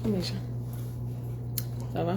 Coucou mes gens. Ça va?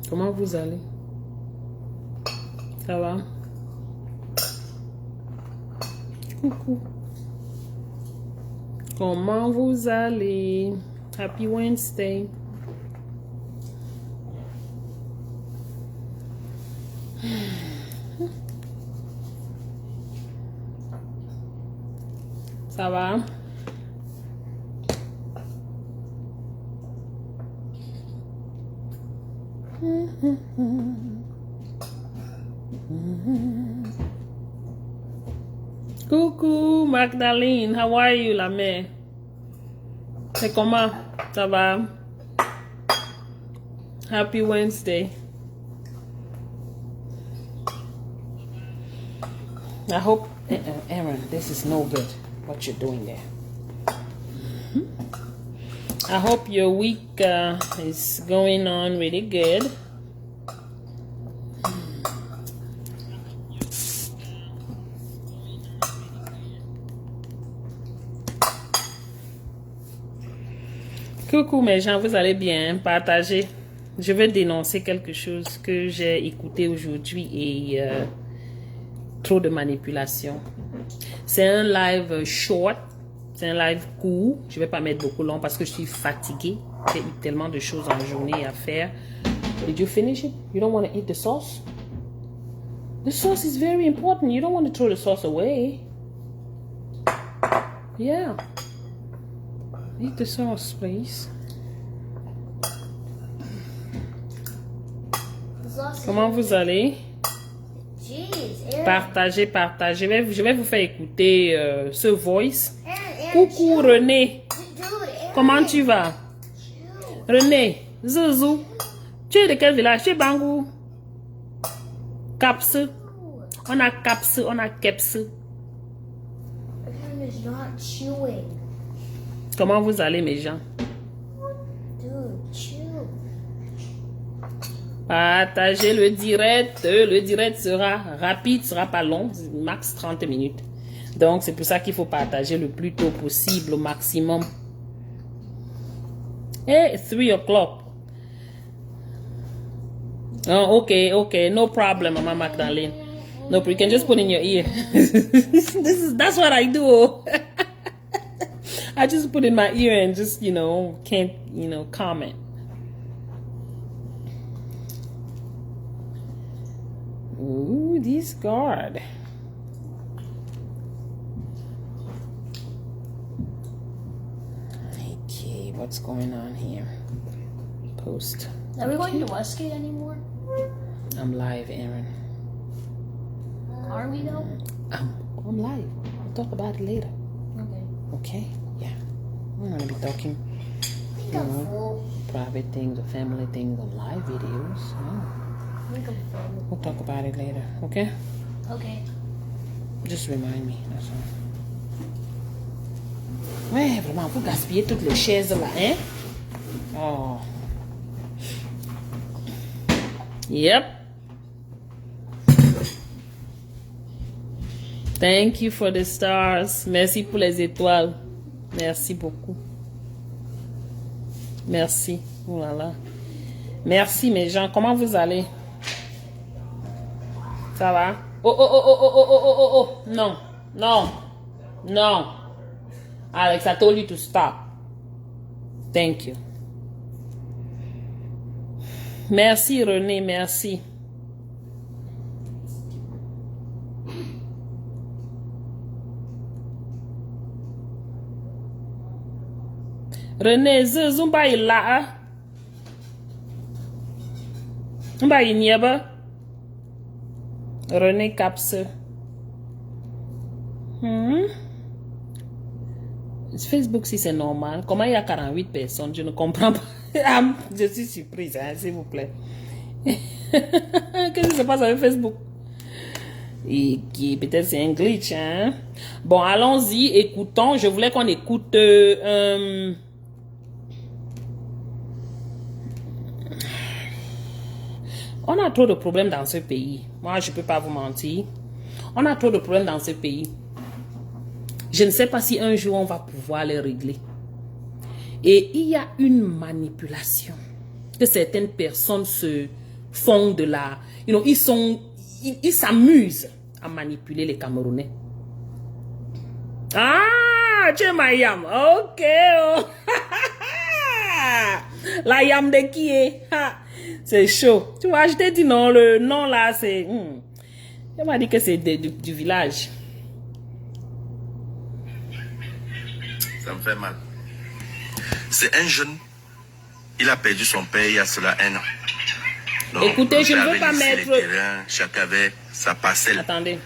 Comment vous allez? Ça va? Coucou. Comment vous allez? Happy Wednesday. Ça va? Coucou Magdalene, how are you la mère? C'est comment? Ça va? Happy Wednesday. I hope, Aaron, this is no good, what you're doing there. I hope your week is going on really good. Coucou mes gens, vous allez bien? Partagez. Je vais dénoncer quelque chose que j'ai écouté aujourd'hui et trop de manipulation. C'est un live short, c'est un live court. Je vais pas mettre beaucoup long parce que je suis fatiguée. J'ai eu tellement de choses en journée à faire. Did you finish it? You don't want to eat the sauce? The sauce is very important. You don't want to throw the sauce away. Yeah. Eat the sauce, please. Comment vous allez? Partagez, partagez. Je vais vous faire écouter ce voice. Coucou René. Comment tu vas? René, Zouzou. Tu es de quel village? Tu es Bangou? Caps. On a Caps, on a Keps. Comment vous allez mes gens? Partagez le direct. Le direct sera rapide, sera pas long, max 30 minutes. Donc c'est pour ça qu'il faut partager le plus tôt possible, au maximum. Hey, 3 o'clock. Oh, okay, no problem, Mama Magdalene. No, you can just put in your ear. That's what I do. I just put in my ear and just, can't, comment. Ooh, this guard. Okay, what's going on here? Post. Are we going to Westgate anymore? I'm live, Aaron. Are we though? I'm live. We'll talk about it later. Okay. Okay? Yeah. We're going to be talking, private things or family things on live videos. We'll talk about it later. Okay? Okay. Just remind me. That's all. Ouais, vraiment, vous gaspillez toutes les chaises là, hein? Oh. Yep. Thank you for the stars. Merci pour les étoiles. Merci beaucoup. Merci. Oh là là. Merci mes gens. Comment vous allez? Ça va? Oh. Non. Non. Non. Alex, I told you to stop. Thank you. Merci René, merci. René, Zumba il là. Zumba il n'y a pas. René Caps. Facebook, si c'est normal. Comment il y a 48 personnes? Je ne comprends pas. Je suis surprise, hein, s'il vous plaît. Qu'est-ce qui se passe avec Facebook? Et qui peut-être c'est un glitch, hein? Bon, allons-y, écoutons. Je voulais qu'on écoute on a trop de problèmes dans ce pays. Moi, je peux pas vous mentir. On a trop de problèmes dans ce pays. Je ne sais pas si un jour on va pouvoir les régler. Et il y a une manipulation que certaines personnes se font de la... ils s'amusent à manipuler les Camerounais. Ah, tu es ma yam. Ok. Oh. La yam de qui est? C'est chaud. Tu vois, je t'ai dit non, le nom là, c'est... Elle m'a dit que c'est du village. Ça me fait mal. C'est un jeune, il a perdu son père il y a cela 1 an. Donc, écoutez, je ne veux pas mettre... les terrains, chacun avait sa parcelle. Attendez.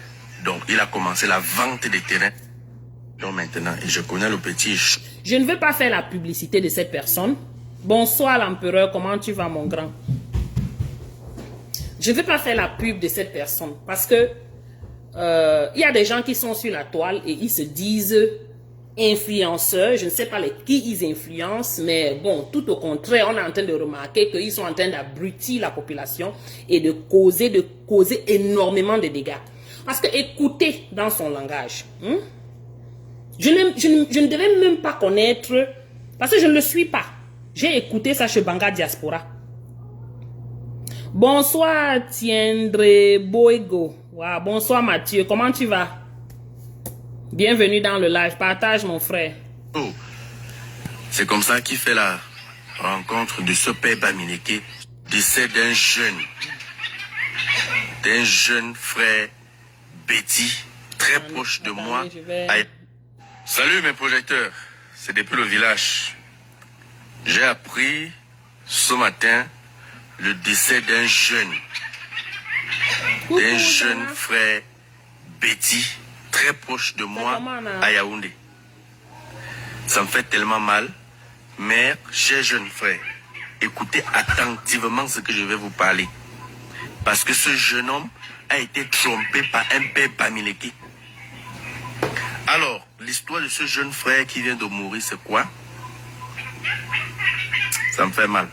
Donc, il a commencé la vente des terrains. Donc, maintenant, et je connais le petit... Je ne veux pas faire la publicité de cette personne. Bonsoir l'empereur, comment tu vas mon grand? Je ne veux pas faire la pub de cette personne parce que il y a des gens qui sont sur la toile et ils se disent influenceurs. Je ne sais pas qui ils influencent, mais bon, tout au contraire, on est en train de remarquer qu'ils sont en train d'abrutir la population et de causer énormément de dégâts. Parce que écoutez dans son langage, je ne devais même pas connaître, parce que je ne le suis pas. J'ai écouté ça chez Banga Diaspora. Bonsoir Tiendre Boego. Wow, bonsoir Mathieu, comment tu vas? Bienvenue dans le live, partage mon frère. Oh, c'est comme ça qu'il fait la rencontre de ce père Bamineke, décès d'un jeune frère Betty, très proche de moi. Salut mes projecteurs, c'est depuis le village. J'ai appris ce matin le décès d'un jeune frère Betty, très proche de moi à Yaoundé. Ça me fait tellement mal. Mère, cher jeune frère, écoutez attentivement ce que je vais vous parler. Parce que ce jeune homme a été trompé par un père Bamileke. Alors, l'histoire de ce jeune frère qui vient de mourir, c'est quoi? Ça me fait mal.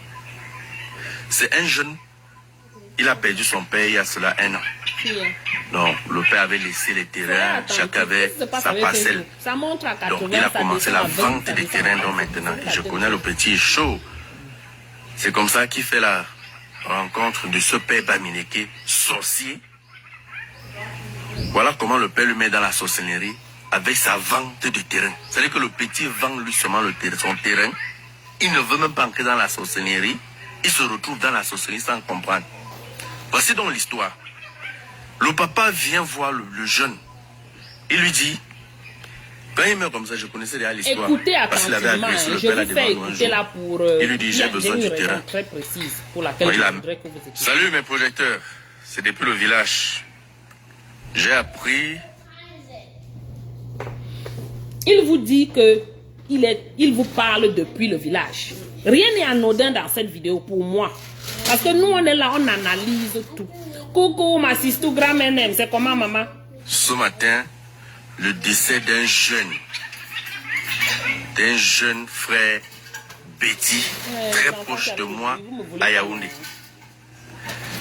C'est un jeune, il a perdu son père il y a cela 1 an. Donc, le père avait laissé les terrains, chacun avait sa parcelle. Donc, il a commencé la vente des terrains. Donc, maintenant, je connais le petit chaud. C'est comme ça qu'il fait la rencontre de ce père Bamineke, sorcier. Voilà comment le père lui met dans la sorcellerie avec sa vente de terrain. C'est-à-dire que le petit vend lui seulement son terrain. Il ne veut même pas entrer dans la sorcellerie. Il se retrouve dans la sorcellerie sans comprendre. Voici donc l'histoire. Le papa vient voir le jeune. Il lui dit, quand il meurt comme ça, je connaissais déjà l'histoire. Écoutez parce qu'il avait attentivement, agressé le je père vous fais écouter là pour... il lui dit, j'ai besoin du terrain. Très précise pour laquelle je voudrais que vous écoutiez. Salut mes projecteurs, c'est depuis le village. J'ai appris... Il vous dit que il vous parle depuis le village. Rien n'est anodin dans cette vidéo pour moi. Parce que nous, on est là, on analyse tout. Coucou, ma sister grand-mère, c'est comment, maman? Ce matin, le décès d'un jeune frère Betty, très proche de moi, à Yaoundé.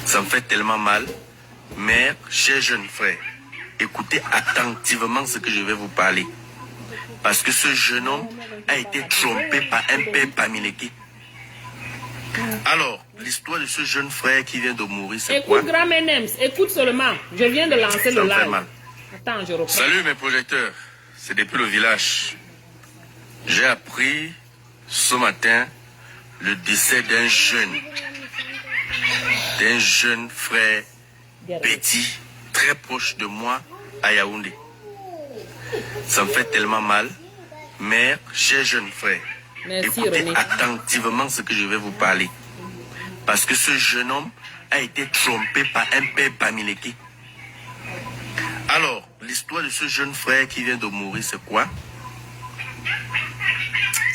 Ça me fait tellement mal. Mère, cher jeune frère, écoutez attentivement ce que je vais vous parler. Parce que ce jeune homme a été trompé par un père Bamileke. Alors, l'histoire de ce jeune frère qui vient de mourir, c'est quoi? Écoute, grand-mère Nems, écoute seulement. Je viens de lancer le live. Mal. Attends, je reprends. Salut mes projecteurs, c'est depuis le village. J'ai appris ce matin le décès d'un jeune frère Betty, très proche de moi, à Yaoundé. Ça me fait tellement mal. Mère, cher jeune frère, Merci, Écoutez René. attentivement ce que je vais vous parler. Parce que ce jeune homme a été trompé par un père Bamileke. Alors, l'histoire de ce jeune frère qui vient de mourir, c'est quoi?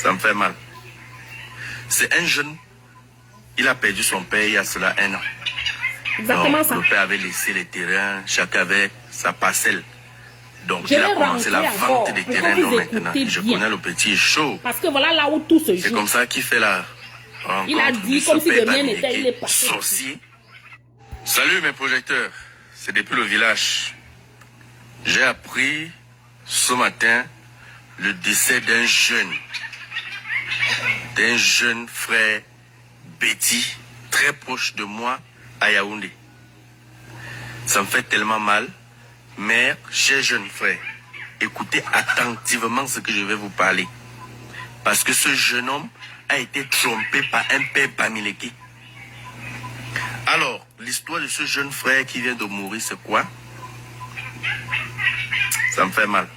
Ça me fait mal. C'est un jeune, il a perdu son père il y a cela 1 an. Exactement Donc, ça. le père avait laissé les terrains, chacun avait sa parcelle. Donc, Je il a vais commencé la rentrer vente encore des pour terrains. que Donc, vous maintenant, écoutez je bien. connais le petit chaud. Parce que voilà là où tout se C'est joue. comme ça qu'il fait la rencontre. Il a dit de ce comme si de père rien Bamileke, n'était, il est passé. sorcier. Salut mes projecteurs, c'est depuis le village. J'ai appris ce matin le décès d'un jeune frère Betty, très proche de moi à Yaoundé. Ça me fait tellement mal. Mère, cher jeune frère, écoutez attentivement ce que je vais vous parler. Parce que ce jeune homme a été trompé par un père Bamileke. Alors, l'histoire de ce jeune frère qui vient de mourir, c'est quoi? Ça me fait mal.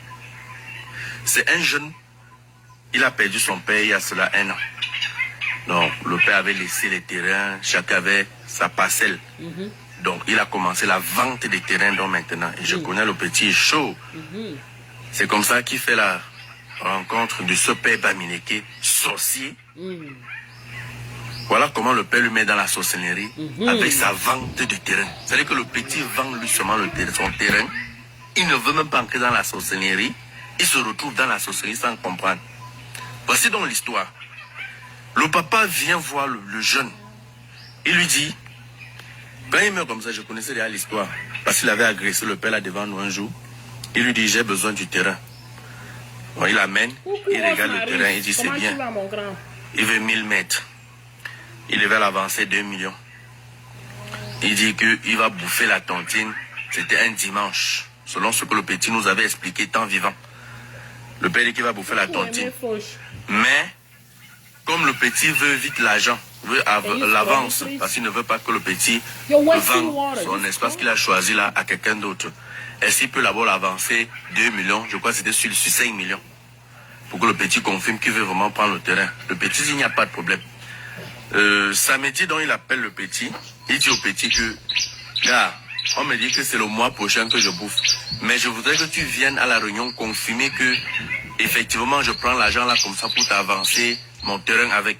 C'est un jeune, il a perdu son père il y a cela 1 an. Donc, le père avait laissé les terrains, chacun avait sa parcelle. Donc, il a commencé la vente des terrains donc maintenant. Et je connais le petit chaud. C'est comme ça qu'il fait la rencontre de ce père Bamileke, sorcier. Voilà comment le père lui met dans la sorcellerie avec sa vente de terrain. C'est-à-dire que le petit vend lui seulement son terrain. Il ne veut même pas entrer dans la sorcellerie. Il se retrouve dans la sorcellerie sans comprendre. Voici donc l'histoire. Le papa vient voir le jeune. Il lui dit, quand il meurt comme ça, je connaissais déjà l'histoire. Parce qu'il avait agressé le père là devant nous un jour. Il lui dit, j'ai besoin du terrain. Bon, il amène, il regarde le terrain, il dit, c'est bien. Il veut 1000 mètres. Il devait l'avancer 2 millions. Il dit qu'il va bouffer la tontine. C'était un dimanche, selon ce que le petit nous avait expliqué tant vivant. Le père dit qu'il va bouffer la tontine. Mais, comme le petit veut vite l'argent, veut l'avance, parce qu'il ne veut pas que le petit vende son espace qu'il a choisi là à quelqu'un d'autre. Est-ce qu'il peut d'abord l'avancer 2 millions? Je crois que c'était sur 5 millions. Pour que le petit confirme qu'il veut vraiment prendre le terrain. Le petit dit, il n'y a pas de problème. Samedi, donc il appelle le petit. Il dit au petit que, là, on me dit que c'est le mois prochain que je bouffe. Mais je voudrais que tu viennes à la réunion confirmer que, effectivement, je prends l'argent là comme ça pour t'avancer mon terrain avec.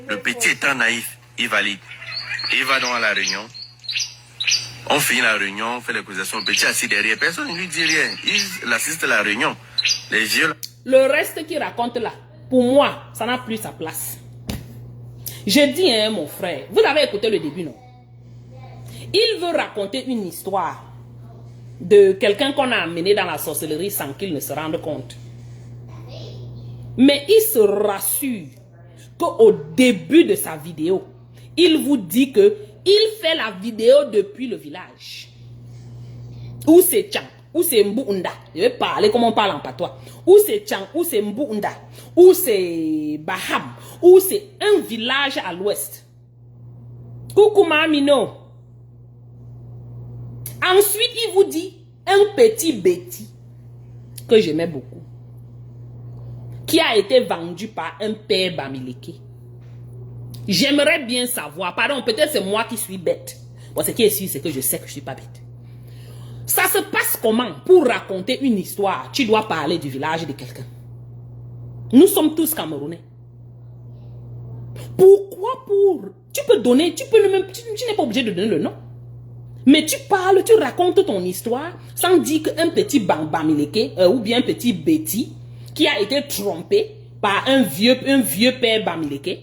Le petit étant naïf, il valide. Il va donc à la réunion. On finit la réunion, on fait l'accusation. Le petit assis derrière. Personne ne lui dit rien. Il assiste à la réunion. Les vieux. Le reste qu'il raconte là, pour moi, ça n'a plus sa place. Je dis, hein, mon frère, vous avez écouté le début, non? Il veut raconter une histoire de quelqu'un qu'on a amené dans la sorcellerie sans qu'il ne se rende compte. Mais il se rassure qu'au début de sa vidéo, il vous dit que il fait la vidéo depuis le village. Ou c'est Tchang, ou c'est Mbounda. Je vais parler comme on parle en patois. Ou c'est Tchang, ou c'est Mbounda, ou c'est Baham, ou c'est un village à l'ouest. Coucou Mamino. Ensuite, il vous dit un petit Betty que j'aimais beaucoup, qui a été vendu par un père Bamileke. J'aimerais bien savoir, pardon, peut-être c'est moi qui suis bête. Bon, ce qui est sûr, c'est que je sais que je ne suis pas bête. Ça se passe comment? Pour raconter une histoire, tu dois parler du village de quelqu'un. Nous sommes tous Camerounais. Pourquoi tu peux donner, tu n'es pas obligé de donner le nom. Mais tu parles, tu racontes ton histoire sans dire qu'un petit Bamileke ou bien un petit Betty qui a été trompé par un vieux père Bamileke.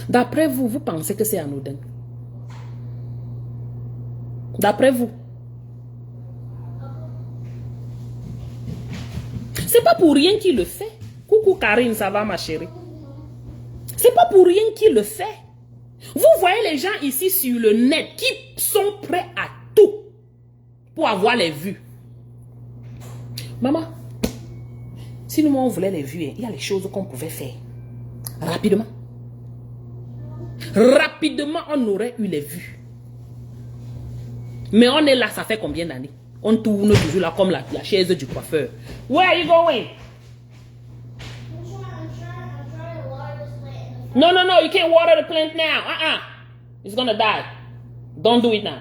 D'après vous, vous pensez que c'est anodin? D'après vous? C'est pas pour rien qu'il le fait. Coucou Karine, ça va ma chérie? C'est pas pour rien qu'il le fait. Vous voyez les gens ici sur le net qui sont prêts à tout pour avoir les vues. Maman, si nous on voulait les vues, il y a les choses qu'on pouvait faire rapidement. Rapidement, on aurait eu les vues. Mais on est là, ça fait combien d'années? On tourne toujours là comme la chaise du coiffeur. Where are you going? No, no, no, you can't water the plant now. It's gonna die. Don't do it now.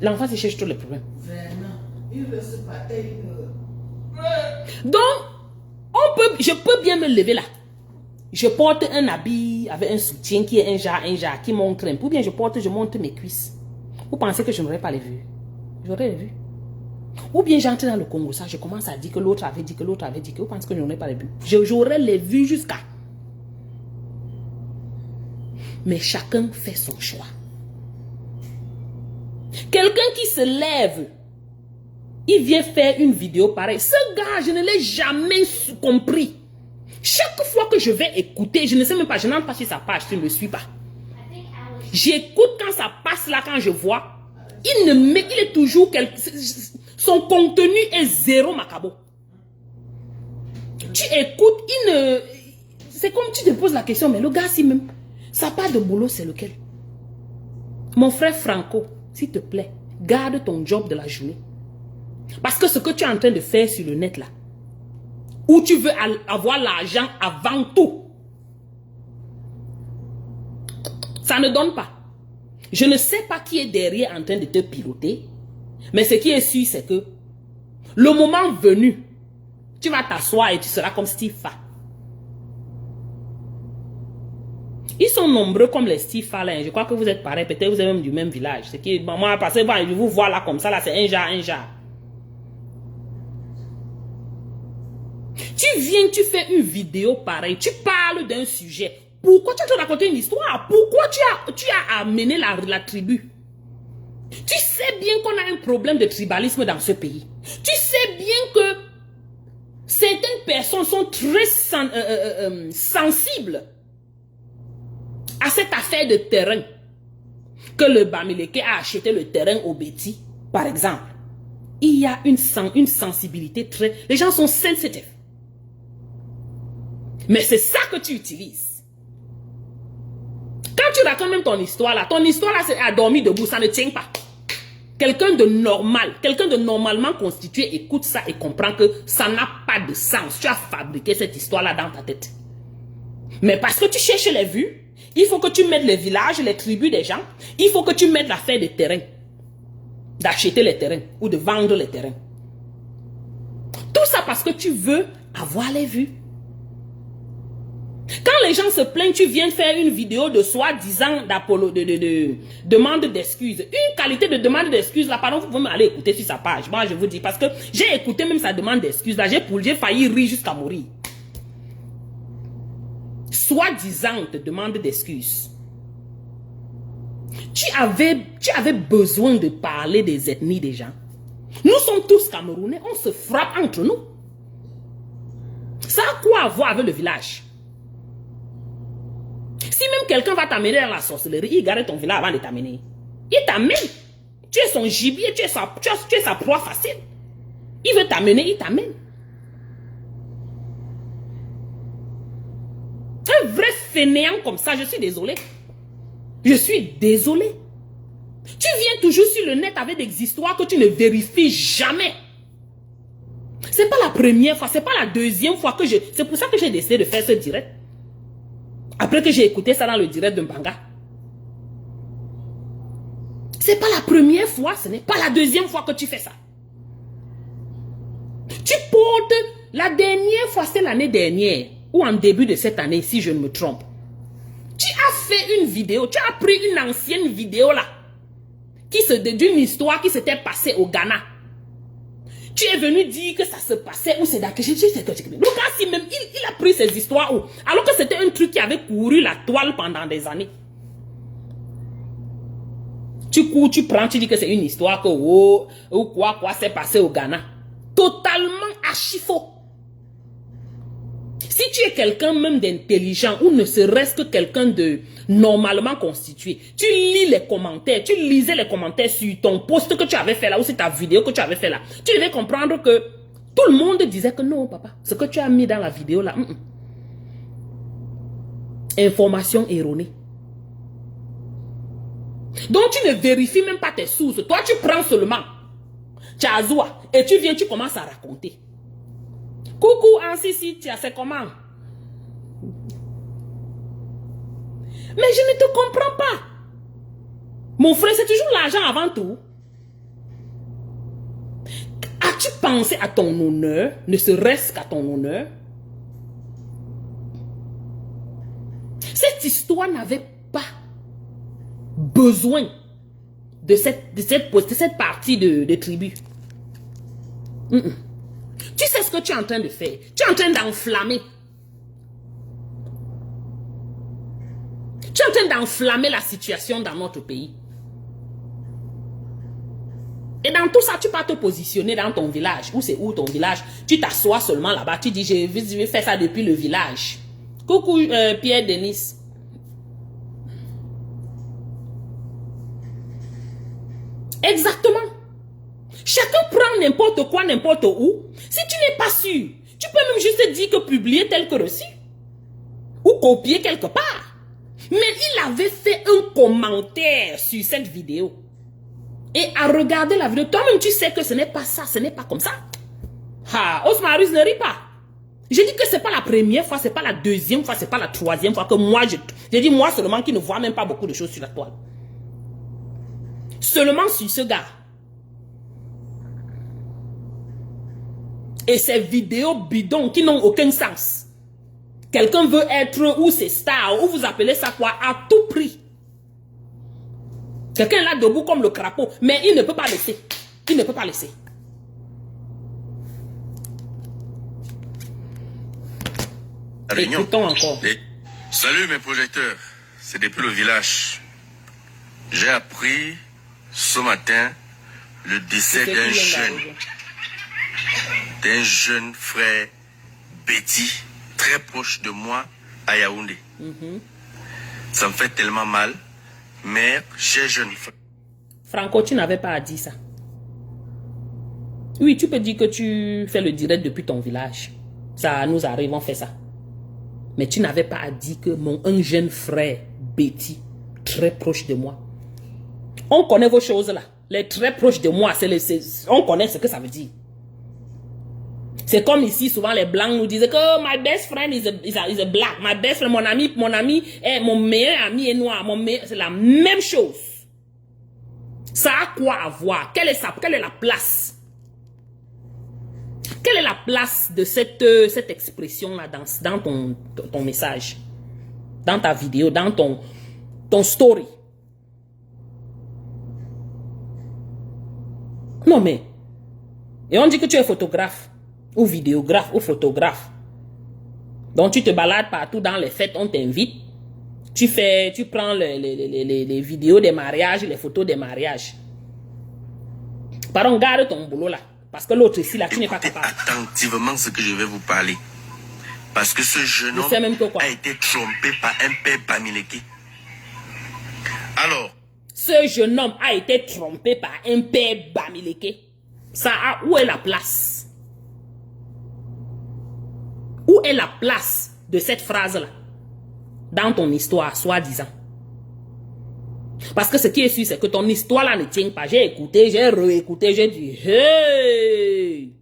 L'enfant se cherche tous les problèmes. Donc, je peux bien me lever là. Je porte un habit avec un soutien qui est un genre, qui montre un peu. Ou bien je montre mes cuisses. Vous pensez que je n'aurais pas les vues? J'aurais les vues. Ou bien j'entre dans le Congo, ça, je commence à dire que l'autre avait dit que l'autre avait dit que. Vous pensez que je n'aurais pas les vues? J'aurais les vues jusqu'à. Mais chacun fait son choix. Quelqu'un qui se lève, il vient faire une vidéo pareille. Ce gars, je ne l'ai jamais compris. Chaque fois que je vais écouter, je ne sais même pas, je n'entre pas sur sa page, je ne me suis pas. J'écoute quand ça passe là, quand je vois. Il est toujours son contenu est zéro macabo. Tu écoutes, c'est comme tu te poses la question, mais le gars, si même, sa part de boulot, c'est lequel? Mon frère Franco, s'il te plaît, garde ton job de la journée. Parce que ce que tu es en train de faire sur le net là, où tu veux avoir l'argent avant tout, ça ne donne pas. Je ne sais pas qui est derrière en train de te piloter, mais ce qui est sûr, c'est que le moment venu, tu vas t'asseoir et tu seras comme Steve Fa. Ils sont nombreux comme les Steve Fa là. Je crois que vous êtes pareils, peut-être vous êtes même du même village. C'est qui, bon, moi, parce que bon, je vous vois là comme ça, là, c'est un genre. Tu viens, tu fais une vidéo pareille, tu parles d'un sujet. Pourquoi tu as raconté une histoire? Pourquoi tu as amené la tribu? Tu sais bien qu'on a un problème de tribalisme dans ce pays. Tu sais bien que certaines personnes sont très sensibles à cette affaire de terrain. Que le Bamileke a acheté le terrain au Betty, par exemple. Il y a une sensibilité très... Les gens sont sensitifs. Mais c'est ça que tu utilises. Quand tu racontes même ton histoire là, c'est à dormir debout, ça ne tient pas. Quelqu'un de normal, quelqu'un de normalement constitué écoute ça et comprend que ça n'a pas de sens. Tu as fabriqué cette histoire là dans ta tête. Mais parce que tu cherches les vues, il faut que tu mettes les villages, les tribus des gens, il faut que tu mettes l'affaire des terrains. D'acheter les terrains ou de vendre les terrains. Tout ça parce que tu veux avoir les vues. Quand les gens se plaignent, tu viens faire une vidéo de soi-disant demande d'excuses. Une qualité de demande d'excuses, là, pardon, vous pouvez aller écouter sur sa page. Moi, je vous dis, parce que j'ai écouté même sa demande d'excuses, là, j'ai failli rire jusqu'à mourir. Soi-disant demande d'excuses. Tu avais besoin de parler des ethnies des gens. Nous sommes tous Camerounais, on se frappe entre nous. Ça a quoi à voir avec le village? Si même quelqu'un va t'amener dans la sorcellerie, il garde ton village avant de t'amener. Il t'amène. Tu es son gibier, tu es sa proie facile. Il veut t'amener, il t'amène. Un vrai fainéant comme ça, je suis désolé. Je suis désolé. Tu viens toujours sur le net avec des histoires que tu ne vérifies jamais. C'est pas la première fois, c'est pas la deuxième fois que c'est pour ça que j'ai décidé de faire ce direct. Après que j'ai écouté ça dans le direct de Mbanga. C'est pas la première fois, ce n'est pas la deuxième fois que tu fais ça. Tu portes, la dernière fois, c'est l'année dernière, ou en début de cette année, si je ne me trompe. Tu as fait une vidéo, tu as pris une ancienne vidéo là, d'une histoire qui s'était passée au Ghana. Tu es venu dire que ça se passait où c'est d'accord. Le gars, si même, il a pris ces histoires où, alors que c'était un truc qui avait couru la toile pendant des années. Tu cours, tu prends, tu dis que c'est une histoire que, ou quoi s'est passé au Ghana. Totalement archi faux. Si tu es quelqu'un même d'intelligent ou ne serait-ce que quelqu'un de normalement constitué, tu lis les commentaires, tu lisais les commentaires sur ton post que tu avais fait là ou sur ta vidéo que tu avais fait là, tu devais comprendre que tout le monde disait que non papa, ce que tu as mis dans la vidéo là, information erronée. Donc tu ne vérifies même pas tes sources, toi tu prends seulement Tchazoua et tu viens, tu commences à raconter. Coucou Ansisi, c'est comment? Mais je ne te comprends pas. Mon frère, c'est toujours l'argent avant tout. As-tu pensé à ton honneur, ne serait-ce qu'à ton honneur? Cette histoire n'avait pas besoin de cette partie de tribu. Tu sais ce que tu es en train de faire? Tu es en train d'enflammer. Tu es en train d'enflammer la situation dans notre pays. Et dans tout ça, tu vas te positionner dans ton village. Où c'est où ton village? Tu t'assois seulement là-bas. Tu dis, je vais faire ça depuis le village. Coucou Pierre Denis. Exactement. Chacun prend n'importe quoi, n'importe où. Si tu n'es pas sûr, tu peux même juste dire que publier tel que reçu. Ou copier quelque part. Mais il avait fait un commentaire sur cette vidéo. Et à regarder la vidéo, toi-même tu sais que ce n'est pas ça, ce n'est pas comme ça. Ah, Osmarus ne rit pas. Je dis que ce n'est pas la première fois, ce n'est pas la deuxième fois, ce n'est pas la troisième fois que moi, je dis moi seulement qui ne vois même pas beaucoup de choses sur la toile. Seulement sur ce gars. Et ces vidéos bidons qui n'ont aucun sens. Quelqu'un veut être ou c'est star, ou vous appelez ça quoi, à tout prix. Quelqu'un est là debout comme le crapaud, mais il ne peut pas laisser. Il ne peut pas laisser. Réunion. Écoutons encore. Salut mes projecteurs, c'est depuis le village. J'ai appris ce matin le décès d'un jeune frère Betty, très proche de moi à Yaoundé. Ça me fait tellement mal. Mère, cher jeune frère. Franco, tu n'avais pas à dire ça. Oui, tu peux dire que tu fais le direct depuis ton village. Ça nous arrive, on fait ça. Mais tu n'avais pas à dire que un jeune frère, Betty, très proche de moi. On connaît vos choses là. Les très proches de moi, on connaît ce que ça veut dire. C'est comme ici, souvent les blancs nous disent que oh, my best friend is a black. My best friend, mon ami est mon meilleur ami est noir. C'est la même chose. Ça a quoi à voir? Quelle est la place? Quelle est la place de cette expression-là dans ton message? Dans ta vidéo, dans ton story? Non mais, et on dit que tu es photographe. Ou vidéographe, ou photographe. Donc tu te balades partout dans les fêtes, on t'invite. Tu prends les vidéos des mariages, les photos des mariages. Pardon, garde ton boulot là. Parce que l'autre ici là, tu n'es pas capable. Attentivement ce que je vais vous parler. Parce que ce jeune homme a été trompé par un père Bamileke. Alors. Ce jeune homme a été trompé par un père Bamileke. Où est la place? Où est la place de cette phrase-là dans ton histoire, soi-disant? Parce que ce qui est sûr, c'est que ton histoire-là ne tient pas. J'ai écouté, j'ai réécouté, j'ai dit, hey!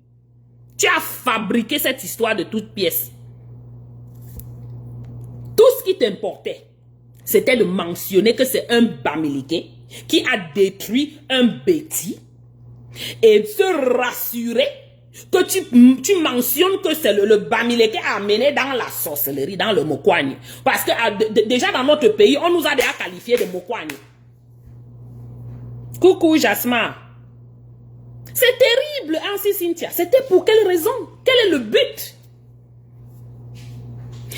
Tu as fabriqué cette histoire de toutes pièces. Tout ce qui t'importait, c'était de mentionner que c'est un Bamileke qui a détruit un Betty et se rassurer que tu mentionnes que c'est le Bamileke a amené dans la sorcellerie, dans le Mokwane. Parce que déjà dans notre pays, on nous a déjà qualifié de Mokwane. Coucou Jasmin. C'est terrible, Ansi Cynthia. C'était pour quelle raison? Quel est le but?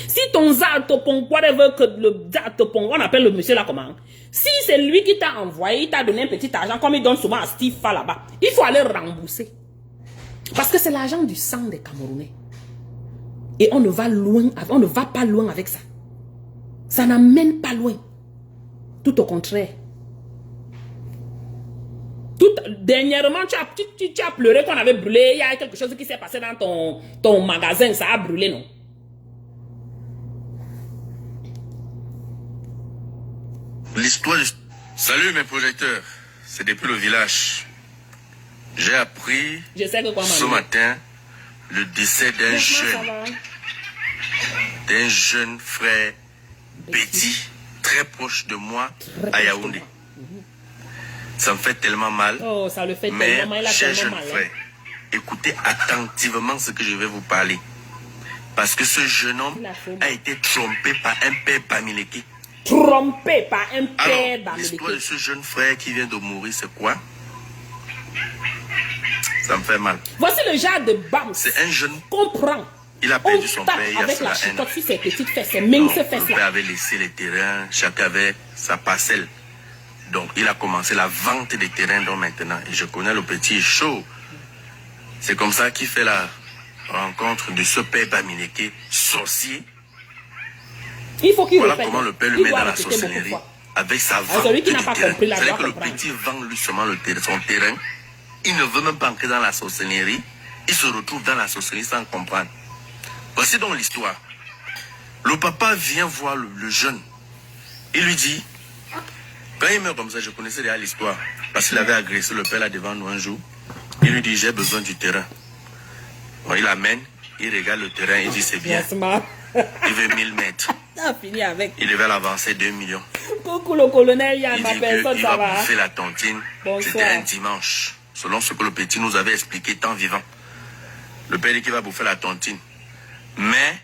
Si ton Zatopon, whatever que le Zatopon, on appelle le monsieur là comment? Si c'est lui qui t'a envoyé, il t'a donné un petit argent, comme il donne souvent à Steve Fa là-bas, il faut aller rembourser. Parce que c'est l'argent du sang des Camerounais. Et on ne va pas loin avec ça. Ça n'amène pas loin. Tout au contraire. Dernièrement, tu as pleuré qu'on avait brûlé. Il y a quelque chose qui s'est passé dans ton magasin. Ça a brûlé, non? L'histoire de... Salut mes projecteurs. C'est depuis le village. J'ai appris ce matin le décès d'un jeune frère Betty, très proche de moi à Yaoundé. Ça me fait tellement mal. Oh, ça le fait mais tellement mal. Cher jeune frère, écoutez attentivement ce que je vais vous parler. Parce que ce jeune homme a été trompé par un père Bamileke. Trompé par un père Alors, l'histoire de Bamileke. ce jeune frère qui vient de mourir, c'est quoi? Ça me fait mal. Voici le genre de bam. C'est un jeune. Comprends. Il a perdu son père il y a avec la cela un an. chicotte sur ses petites fesses, ses minces Le fesses père là. avait laissé les terrains, chacun avait sa parcelle. Donc il a commencé la vente des terrains donc maintenant. Et je connais le petit chaud. C'est comme ça qu'il fait la rencontre de ce père Bamileke, sorcier. Il faut qu'il Voilà répète. comment le père le Il met doit dans la répéter beaucoup de sorcellerie. fois. Avec sa Ah, vente celui qui du n'a pas terrain. compris la C'est-à-dire doit que le comprendre. petit vend lui seulement son terrain. Il ne veut même pas entrer dans la sorcellerie. Il se retrouve dans la sorcellerie sans comprendre. Voici donc l'histoire. Le papa vient voir le jeune. Il lui dit, quand il meurt comme ça, je connaissais déjà l'histoire. Parce qu'il avait agressé le père là devant nous un jour. Il lui dit, j'ai besoin du terrain. Bon, il amène, il regarde le terrain, il dit, c'est bien. Il veut 1000 mètres. Fini avec. Il devait l'avancer 2 millions. Coucou le colonel, il y a Il ma dit personne, qu'il ça va va. bouffer la tontine. Bonsoir. C'était un dimanche. Selon ce que le petit nous avait expliqué tant vivant. Le père dit qu'il va bouffer la tontine. Mais,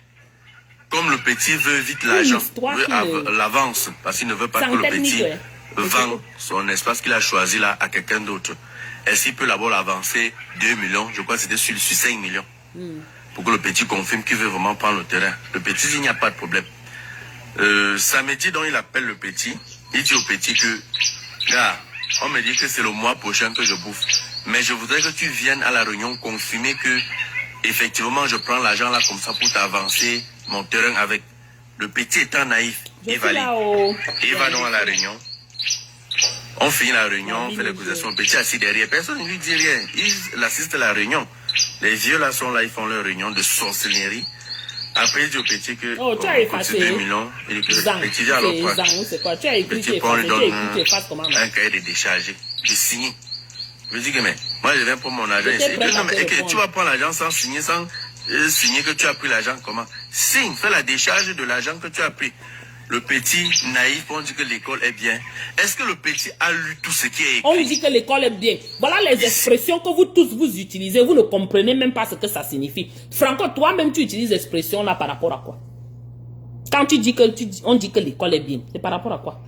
comme le petit veut vite l'argent, veut l'avance, parce qu'il ne veut pas que le petit vende son espace qu'il a choisi là à quelqu'un d'autre. Est-ce qu'il peut d'abord l'avancer 2 millions? Je crois que c'était sur 5 millions. Pour que le petit confirme qu'il veut vraiment prendre le terrain. Le petit dit, il n'y a pas de problème. Samedi, donc, il appelle le petit. Il dit au petit que, gars, on me dit que c'est le mois prochain que je bouffe. Mais je voudrais que tu viennes à la réunion confirmer que, effectivement, je prends l'argent là comme ça pour t'avancer mon terrain avec. Le petit étant naïf, il va aller. Il va donc à la réunion. On finit la réunion, on fait l'écoutation. Le petit assis derrière. Personne ne lui dit rien. Il assiste à la réunion. Les vieux là sont là, ils font leur réunion de sorcellerie. Après, il dit au petit que, oh, tu as effacé 2 millions. Il dit que Zang, le petit dit alors quoi? c'est quoi? Tu as écrit, Le petit prend, lui donne un cahier de décharger, de signer. Je dis que, mais, moi, je viens prendre mon argent. Non, mais tu vas prendre l'argent sans signer, signer que tu as pris l'argent, comment? Signe, fais la décharge de l'argent que tu as pris. Le petit naïf, on dit que l'école est bien. Est-ce que le petit a lu tout ce qui est écrit? On dit que l'école est bien. Voilà les expressions que vous tous vous utilisez. Vous ne comprenez même pas ce que ça signifie. Franco, toi-même, tu utilises l'expression là par rapport à quoi? Quand tu dis que on dit que l'école est bien, c'est par rapport à quoi?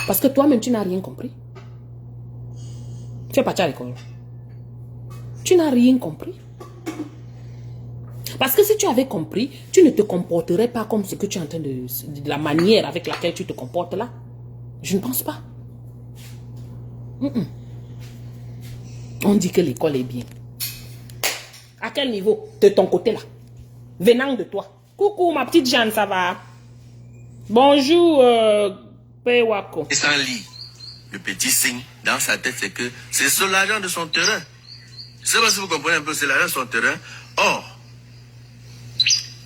Parce que toi-même, tu n'as rien compris. Tu es parti à l'école. Tu n'as rien compris. Parce que si tu avais compris, tu ne te comporterais pas comme ce que tu es en train de la manière avec laquelle tu te comportes là. Je ne pense pas. On dit que l'école est bien. À quel niveau? De ton côté là. Venant de toi. Coucou ma petite Jeanne, ça va? Bonjour, Pewako. Et sans lit. Le petit signe dans sa tête, c'est que c'est sur l'argent de son terrain. Je ne sais pas si vous comprenez un peu, c'est l'argent de son terrain. Or,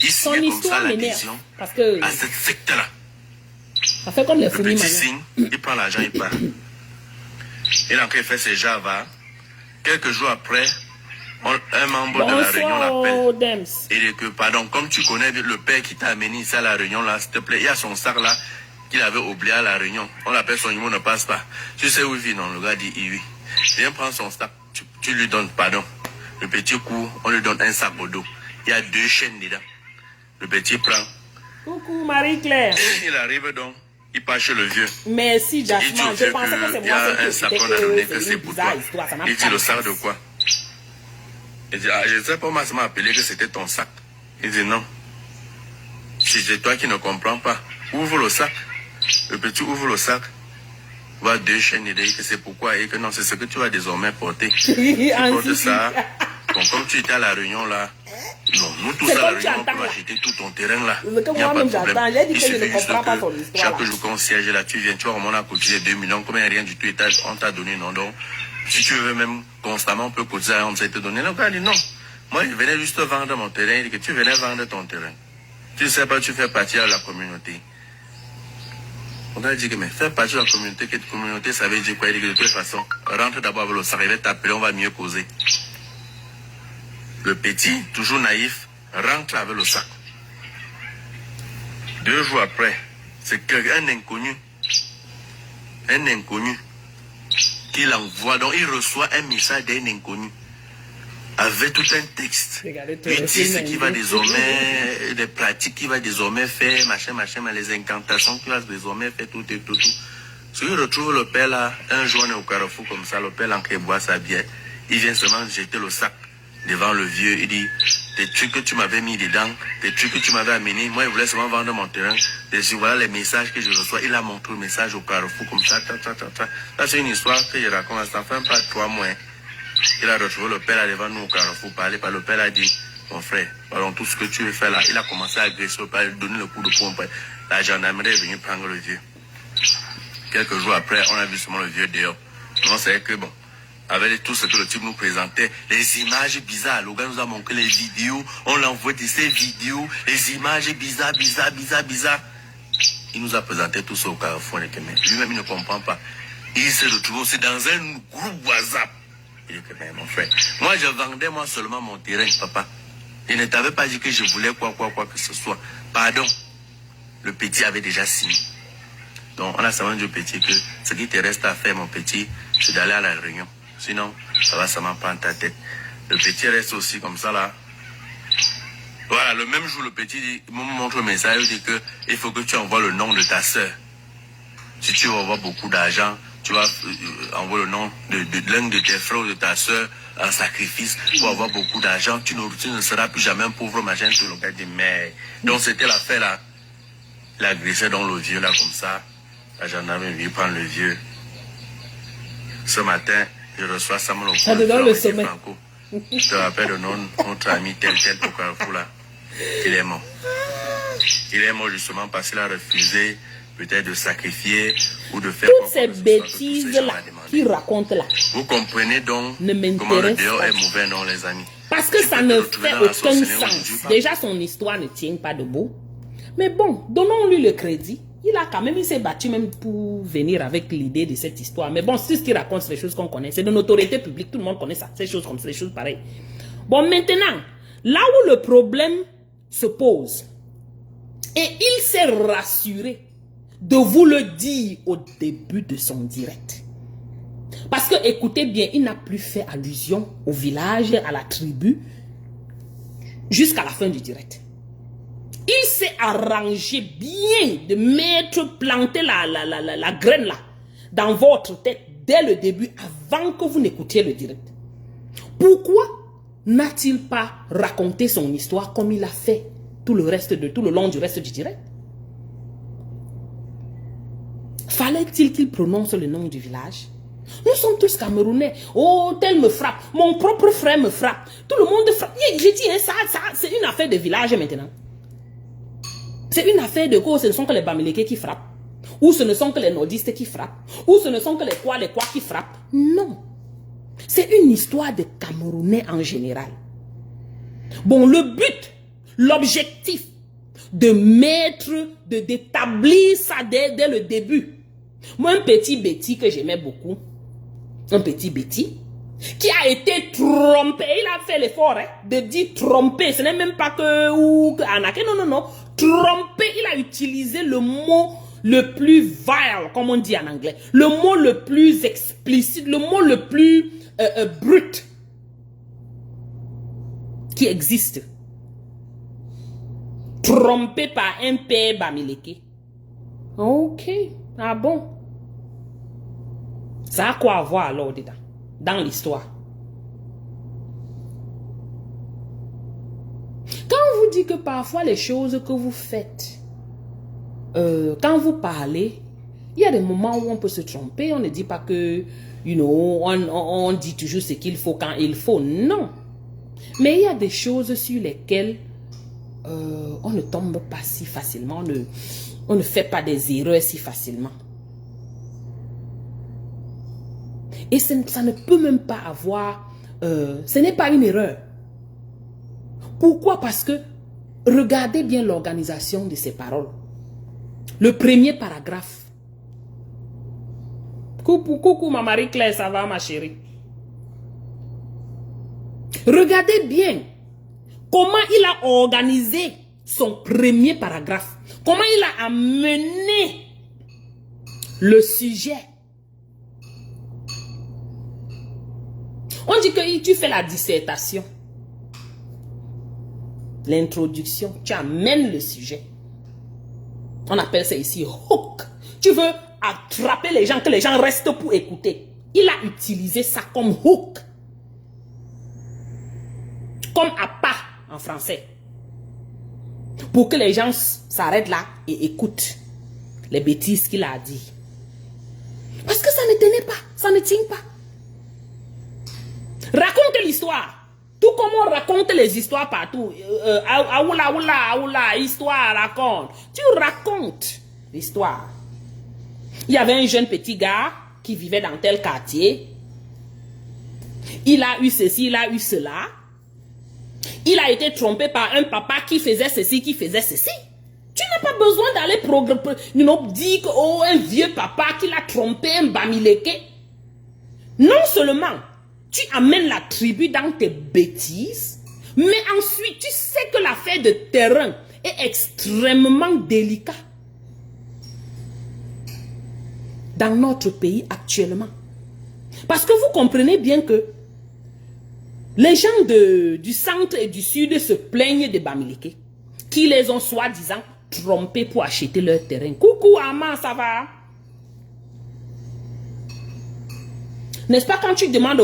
il signe comme ça l'adhésion à cette secte-là. Ça fait comme les le petit signe, il prend l'argent, il part. Il a encore fait ses Java. Quelques jours après, un membre de la réunion l'appelle. Il dit que, pardon, comme tu connais le père qui t'a amené ici à la réunion, là, s'il te plaît, il y a son sac là qu'il avait oublié à la réunion. On l'appelle, son numéro ne passe pas. Tu sais où il vit? Non, le gars dit oui. Viens prendre son sac, tu lui donnes, pardon. Le petit coup, on lui donne un sac au dos. Il y a 2 chaînes dedans. Le petit prend. Coucou Marie-Claire. Il arrive donc, il part chez le vieux. Merci Jasmine, je pensais que c'est moi. Il y a un sac qu'on a donné que c'est pour toi. Il dit le sac de quoi? Il dit, je ne sais pas, moi, ça m'a appelé que c'était ton sac. Il dit non. C'est toi qui ne comprends pas. Ouvre le sac. Le petit ouvre le sac. Voit 2 chaînes, il dit que c'est pourquoi et que non, c'est ce que tu vas désormais porter. Tu portes ça. Bon, comme tu étais à la réunion là, non, nous tous à la réunion, on peut acheter tout ton terrain là. Il n'y a pas de problème. Il suffit juste que chaque jour qu'on siège là, tu viens, tu vois, on a cotisé 2 millions, combien rien du tout, on t'a donné, non, donc, si tu veux même constamment, on peut cotiser, on s'est donné. Donc, il dit non. Moi, je venais juste vendre mon terrain, il dit que tu venais vendre ton terrain. Tu ne sais pas, tu fais partie de la communauté. On a dit que, mais faire partie de la communauté, quelle communauté, ça veut dire quoi? Il dit que de toute façon, rentre d'abord avec le sac, il va t'appeler, on va mieux causer. Le petit, toujours naïf, rentre avec le sac. 2 jours après, C'est qu'un inconnu. Un inconnu. Qui l'envoie. Donc il reçoit un message d'un inconnu. Avec tout un texte. Il dit ce qu'il va désormais, des pratiques qu'il va désormais faire, machin, les incantations qu'il va désormais faire, tout. Si il retrouve le père là, un jour on est au carrefour comme ça, le père là qui boit sa bière, il vient seulement jeter le sac devant le vieux, il dit, tes trucs que tu m'avais mis dedans, tes trucs que tu m'avais amené, moi je voulais seulement vendre mon terrain, et si voilà les messages que je reçois, il a montré le message au carrefour comme ça, Ça c'est une histoire que je raconte, ça fait pas 3 mois. Il a retrouvé le père là devant nous au carrefour, parler par le père a dit, mon frère, pardon, tout ce que tu veux faire là, il a commencé à agresser le père, il a donné le coup de poing, la gendarmerie est venue prendre le vieux. Quelques jours après, on a vu seulement le vieux dehors. On savait que bon, avec tout ce que le type nous présentait, les images bizarres, le gars nous a montré les vidéos, on l'a envoyé ces vidéos, les images bizarres. Il nous a présenté tout ça au carrefour, lui-même il ne comprend pas. Il se retrouve aussi dans un groupe WhatsApp. Il dit que mon frère, moi je vendais moi seulement mon terrain, papa. Il ne t'avait pas dit que je voulais quoi que ce soit. Pardon, le petit avait déjà signé. Donc on a seulement dit au petit que ce qui te reste à faire, mon petit, c'est d'aller à la réunion. Sinon, ça va seulement prendre ta tête. Le petit reste aussi comme ça là. Voilà, le même jour, le petit me montre un message, il dit que il faut que tu envoies le nom de ta soeur. Si tu vas avoir beaucoup d'argent, tu vas envoyer le nom de l'un de tes frères ou de ta soeur en sacrifice pour avoir beaucoup d'argent. Tu ne seras plus jamais un pauvre machin. Tout le gars dit, mais... Donc c'était l'affaire là. Il a agressé dans le vieux là comme ça. La gendarme est venue prendre le vieux. Ce matin, je reçois Samuel le sommet. Franco. Je te rappelle le nom de notre ami tel au carrefour là. Il est mort. Il est mort justement parce qu'il a refusé peut-être de sacrifier ou de faire... Toutes ces bêtises-là qu'il raconte là. Vous comprenez donc comment le dehors est mauvais, non les amis? Parce que ça ne fait aucun sens. Déjà, son histoire ne tient pas debout. Mais bon, donnons-lui le crédit. Il s'est battu même pour venir avec l'idée de cette histoire. Mais bon, c'est ce qu'il raconte, c'est les choses qu'on connaît. C'est de notoriété publique, tout le monde connaît ça. Ces choses comme ça, des choses pareilles. Bon, maintenant, là où le problème se pose, et il s'est rassuré de vous le dire au début de son direct. Parce que, écoutez bien, il n'a plus fait allusion au village, à la tribu, jusqu'à la fin du direct. Il s'est arrangé bien de planter la graine là, dans votre tête, dès le début, avant que vous n'écoutiez le direct. Pourquoi n'a-t-il pas raconté son histoire comme il a fait tout le long du reste du direct? Fallait-il qu'il prononce le nom du village? Nous sommes tous Camerounais. Oh, tel me frappe. Mon propre frère me frappe. Tout le monde frappe. J'ai dit, ça, c'est une affaire de village maintenant. C'est une affaire de quoi? Ce ne sont que les Bamileke qui frappent. Ou ce ne sont que les nordistes qui frappent. Ou ce ne sont que les quoi qui frappent. Non. C'est une histoire de Camerounais en général. Bon, le but, l'objectif d'établir ça dès le début. Moi, un petit Betty que j'aimais beaucoup, un petit Betty, qui a été trompé, il a fait l'effort de dire trompé, ce n'est même pas que Anaké, non, trompé, il a utilisé le mot le plus vile, comme on dit en anglais, le mot le plus explicite, le mot le plus brut qui existe. Trompé par un père Bamileke. Ok, ah bon. Ça a quoi à voir alors dedans, dans l'histoire? Quand on vous dit que parfois les choses que vous faites, quand vous parlez, il y a des moments où on peut se tromper, on ne dit pas que, on dit toujours ce qu'il faut quand il faut, non. Mais il y a des choses sur lesquelles on ne tombe pas si facilement, on ne fait pas des erreurs si facilement. Et ça ne peut même pas avoir... ce n'est pas une erreur. Pourquoi? Parce que regardez bien l'organisation de ces paroles. Le premier paragraphe. Coucou ma Marie-Claire, ça va ma chérie? Regardez bien comment il a organisé son premier paragraphe. Comment il a amené le sujet. On dit que tu fais la dissertation, l'introduction, tu amènes le sujet. On appelle ça ici hook. Tu veux attraper les gens, que les gens restent pour écouter. Il a utilisé ça comme hook. Comme appât en français. Pour que les gens s'arrêtent là et écoutent les bêtises qu'il a dit. Parce que ça ne tenait pas, ça ne tient pas. Raconte l'histoire. Tout comme on raconte les histoires partout. Aoula, histoire, raconte. Tu racontes l'histoire. Il y avait un jeune petit gars qui vivait dans tel quartier. Il a eu ceci, il a eu cela. Il a été trompé par un papa qui faisait ceci, qui faisait ceci. Tu n'as pas besoin d'aller dire que oh, un vieux papa qui l'a trompé, un bamileke. Non seulement tu amènes la tribu dans tes bêtises, mais ensuite tu sais que l'affaire de terrain est extrêmement délicate dans notre pays actuellement. Parce que vous comprenez bien que les gens du centre et du sud se plaignent des Bamileke qui les ont soi-disant trompés pour acheter leur terrain. Coucou Ama, ça va? N'est-ce pas quand tu demandes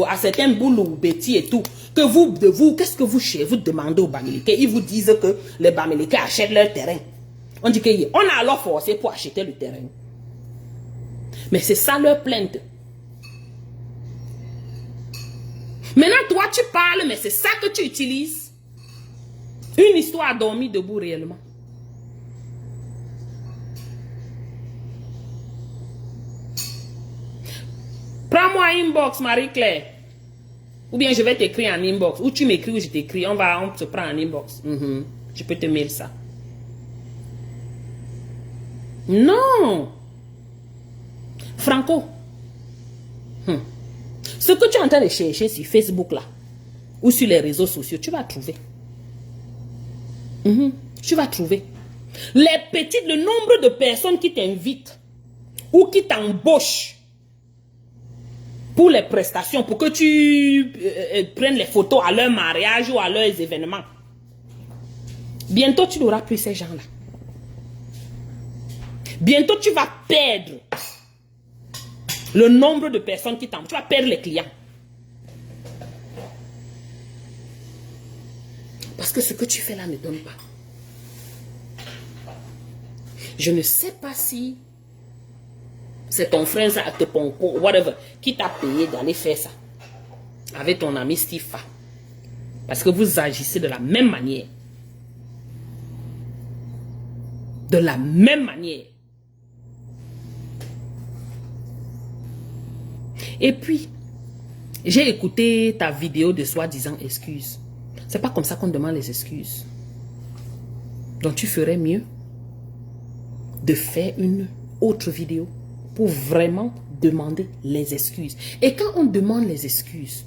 à certains boules ou bêtis et tout, que qu'est-ce que vous demandez aux Bamileke? Ils vous disent que les Bamileke achètent leur terrain. On dit qu'on a alors forcé pour acheter le terrain. Mais c'est ça leur plainte. Maintenant, toi, tu parles, mais c'est ça que tu utilises. Une histoire dormie debout réellement. Prends-moi inbox, Marie-Claire. Ou bien je vais t'écrire en inbox. Ou tu m'écris ou je t'écris. On se prend en inbox. Je peux te mail ça. Non. Franco. Ce que tu es en train de chercher sur Facebook là, ou sur les réseaux sociaux, tu vas trouver. Tu vas trouver. Le nombre de personnes qui t'invitent ou qui t'embauchent pour les prestations, pour que tu prennes les photos à leur mariage ou à leurs événements. Bientôt, tu n'auras plus ces gens-là. Bientôt, tu vas perdre le nombre de personnes qui t'embauchent. Tu vas perdre les clients. Parce que ce que tu fais là ne donne pas. Je ne sais pas si c'est ton frère, ton whatever, qui t'a payé d'aller faire ça avec ton ami Stifa. Parce que vous agissez de la même manière. De la même manière. Et puis, j'ai écouté ta vidéo de soi-disant excuses. C'est pas comme ça qu'on demande les excuses. Donc tu ferais mieux de faire une autre vidéo pour vraiment demander les excuses. Et quand on demande les excuses,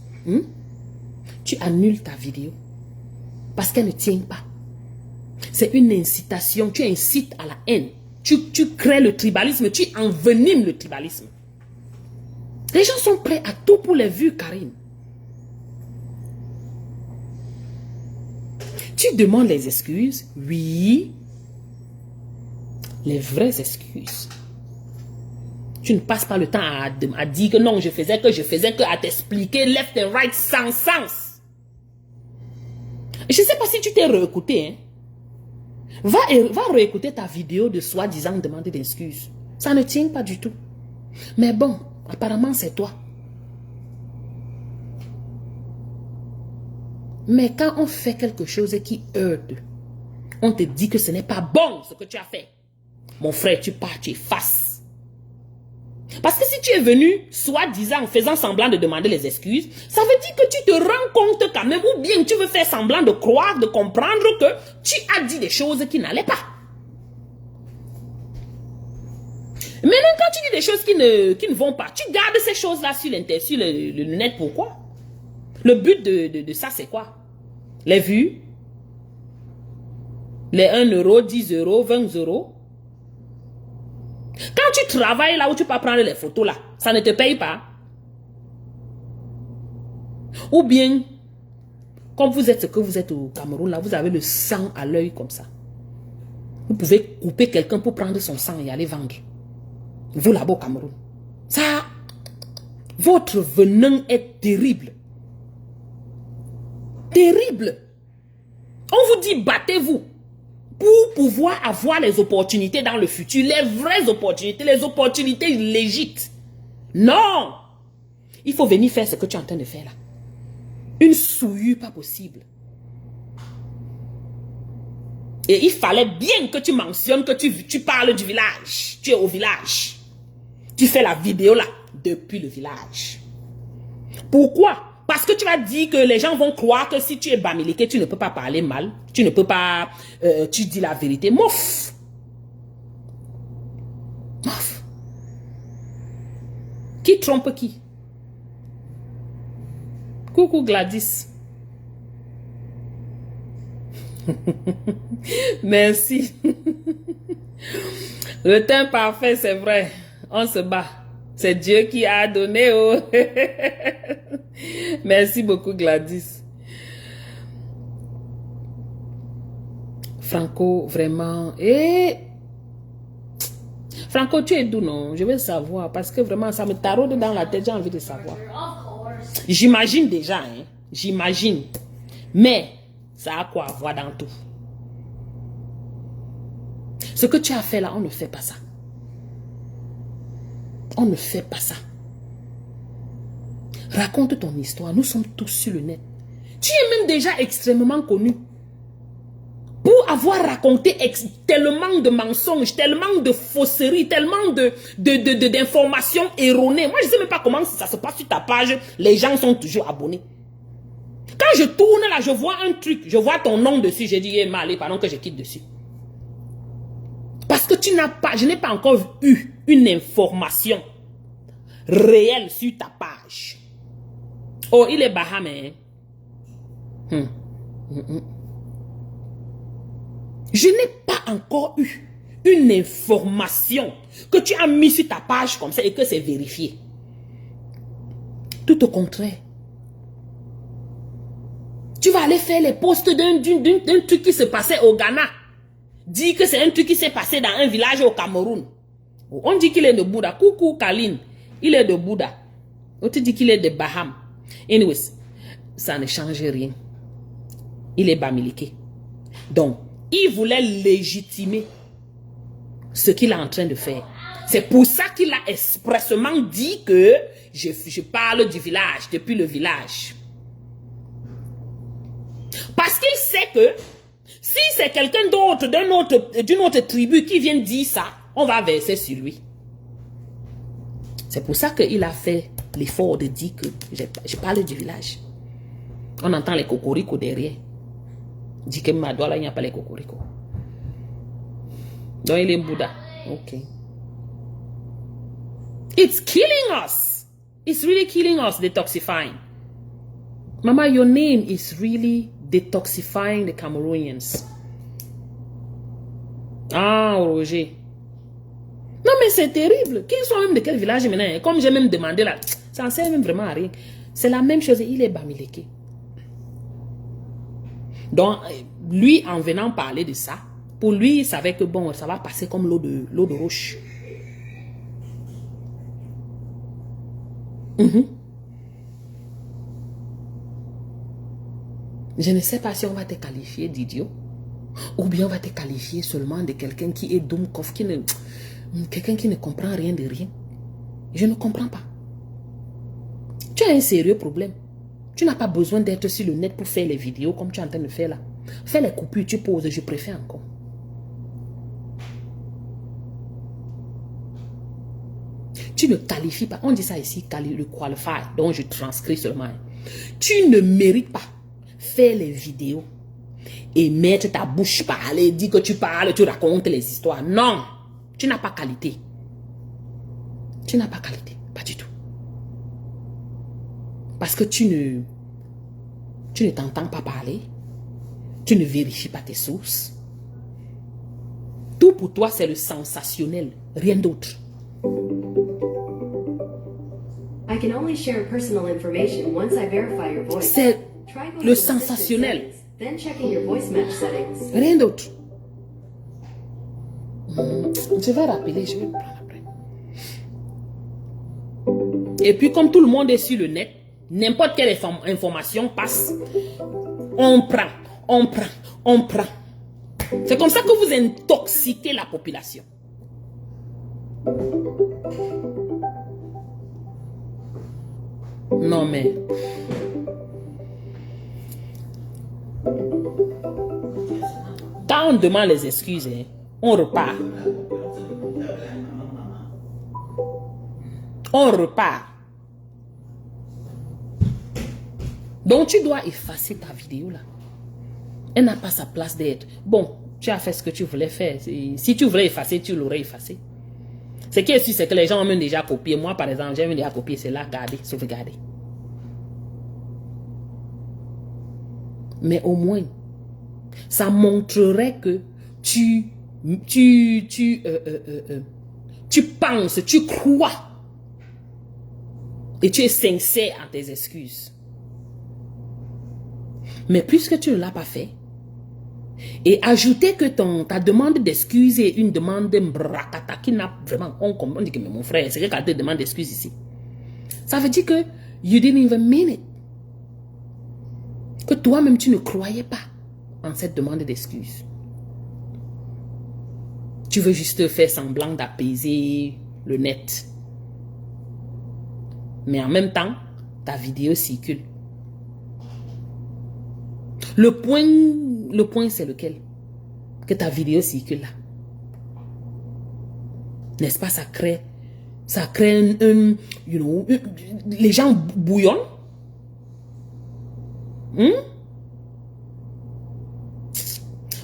tu annules ta vidéo parce qu'elle ne tient pas. C'est une incitation. Tu incites à la haine. Tu crées le tribalisme. Tu envenimes le tribalisme. Les gens sont prêts à tout pour les vues, Karine. Tu demandes les excuses, oui. Les vraies excuses. Tu ne passes pas le temps à dire que non, je faisais que, à t'expliquer left and right sans sens. Je ne sais pas si tu t'es réécouté. Hein? Va réécouter ta vidéo de soi-disant demander d'excuses. Ça ne tient pas du tout. Mais bon, apparemment c'est toi. Mais quand on fait quelque chose qui heurte, on te dit que ce n'est pas bon ce que tu as fait. Mon frère, tu pars, tu effaces. Parce que si tu es venu, soi-disant, faisant semblant de demander les excuses, ça veut dire que tu te rends compte quand même, ou bien tu veux faire semblant de croire, de comprendre que tu as dit des choses qui n'allaient pas. Maintenant, quand tu dis des choses qui ne vont pas, tu gardes ces choses-là sur le net, pourquoi? Le but de ça, c'est quoi? Les vues? Les 1 euro, 10 euros, 20 euros. Quand tu travailles là où tu peux prendre les photos là, ça ne te paye pas. Ou bien, comme vous êtes ce que vous êtes au Cameroun là, vous avez le sang à l'œil comme ça. Vous pouvez couper quelqu'un pour prendre son sang et aller vendre. Vous là-bas au Cameroun. Ça, votre venin est terrible. Terrible. On vous dit battez-vous pour pouvoir avoir les opportunités dans le futur, les vraies opportunités, les opportunités légitimes. Non! Il faut venir faire ce que tu es en train de faire là. Une souillure pas possible. Et il fallait bien que tu mentionnes que tu parles du village. Tu es au village. Tu fais la vidéo là, depuis le village. Pourquoi? Parce que tu vas dire que les gens vont croire que si tu es Bamileke, tu ne peux pas parler mal. Tu ne peux pas... tu dis la vérité. Mouf! Mouf! Qui trompe qui? Coucou Gladys. Merci. Le temps parfait, c'est vrai. On se bat. C'est Dieu qui a donné. Oh. Merci beaucoup Gladys. Franco, vraiment. Franco, tu es d'où, non? Je veux savoir. Parce que vraiment, ça me taraude dans la tête. J'ai envie de savoir. J'imagine déjà. Hein? J'imagine. Mais, ça a quoi à voir dans tout. Ce que tu as fait là, on ne fait pas ça. On ne fait pas ça. Raconte ton histoire. Nous sommes tous sur le net. Tu es même déjà extrêmement connu. Pour avoir raconté tellement de mensonges, tellement de fausseries, tellement d'informations erronées. Moi, je ne sais même pas comment ça se passe sur ta page. Les gens sont toujours abonnés. Quand je tourne là, je vois un truc. Je vois ton nom dessus. J'ai dit, hey, Malé, pardon que je quitte dessus. Parce que tu n'as pas, je n'ai pas encore eu une information réelle sur ta page. Oh, il est bahamé. Je n'ai pas encore eu une information que tu as mis sur ta page comme ça et que c'est vérifié. Tout au contraire. Tu vas aller faire les posts d'un truc qui se passait au Ghana. Dis que c'est un truc qui s'est passé dans un village au Cameroun. On dit qu'il est de Bouddha. Coucou Kaline. Il est de Bouddha. On te dit qu'il est de Baham. Anyways, ça ne change rien. Il est Bamileke. Donc, il voulait légitimer ce qu'il est en train de faire. C'est pour ça qu'il a expressément dit que je parle du village, depuis le village. Parce qu'il sait que si c'est quelqu'un d'autre, d'une autre tribu qui vient dire ça, on va verser sur lui. C'est pour ça qu'il a fait l'effort de dire que je parle du village. On entend les cocoricots derrière. Dit que Madoua, il n'y a pas les cocoricots. Donc il est Bouddha. Ok. It's killing us. It's really killing us, detoxifying. Mama, your name is really detoxifying the Cameroonians. Ah, Roger. Non, mais c'est terrible. Qu'ils soient même de quel village maintenant? Comme j'ai même demandé là, ça ne sert même vraiment à rien. C'est la même chose. Il est Bamileke. Donc, lui, en venant parler de ça, pour lui, il savait que bon, ça va passer comme l'eau de roche. Je ne sais pas si on va te qualifier d'idiot ou bien on va te qualifier seulement de quelqu'un qui est Dumkov, quelqu'un qui ne comprend rien de rien. Je ne comprends pas. Tu as un sérieux problème. Tu n'as pas besoin d'être sur le net pour faire les vidéos comme tu es en train de faire là. Fais les coupures, tu poses, je préfère encore. Tu ne qualifies pas. On dit ça ici, le qualify. Donc je transcris seulement. Tu ne mérites pas faire les vidéos et mettre ta bouche parler, dire que tu parles, tu racontes les histoires. Non, tu n'as pas qualité. Tu n'as pas qualité, pas du tout. Parce que tu ne t'entends pas parler, tu ne vérifies pas tes sources, Tout pour toi, c'est le sensationnel, rien d'autre. I can only share personal information once I verify your voice. C'est Try going le to assistant sensationnel, settings, then checking your voice match settings. rien d'autre. Je vais rappeler, je vais prendre après. Et puis, comme tout le monde est sur le net, n'importe quelle information passe. On prend, on prend, on prend. C'est comme ça que vous intoxiquez la population. Non mais... Quand on demande les excuses, hein, on repart. On repart. Donc tu dois effacer ta vidéo là. Elle n'a pas sa place d'être. Bon, tu as fait ce que tu voulais faire. Si tu voulais effacer, tu l'aurais effacé. Ce qui est sûr, c'est que les gens ont même déjà copié. Moi, par exemple, j'ai même déjà copié. C'est là, garder, sauvegarder. Mais au moins, ça montrerait que tu penses, tu crois. Et tu es sincère en tes excuses. Mais puisque tu ne l'as pas fait, et ajouter que ta demande d'excuses est une demande bracata qui n'a vraiment... On dit que mais mon frère, c'est quelqu'un qui te demande d'excuses ici. Ça veut dire que you didn't even mean it. Que toi-même, tu ne croyais pas en cette demande d'excuses. Tu veux juste faire semblant d'apaiser le net. Mais en même temps, ta vidéo circule. Le point c'est lequel? Que ta vidéo circule là. N'est-ce pas, ça crée les gens bouillonnent.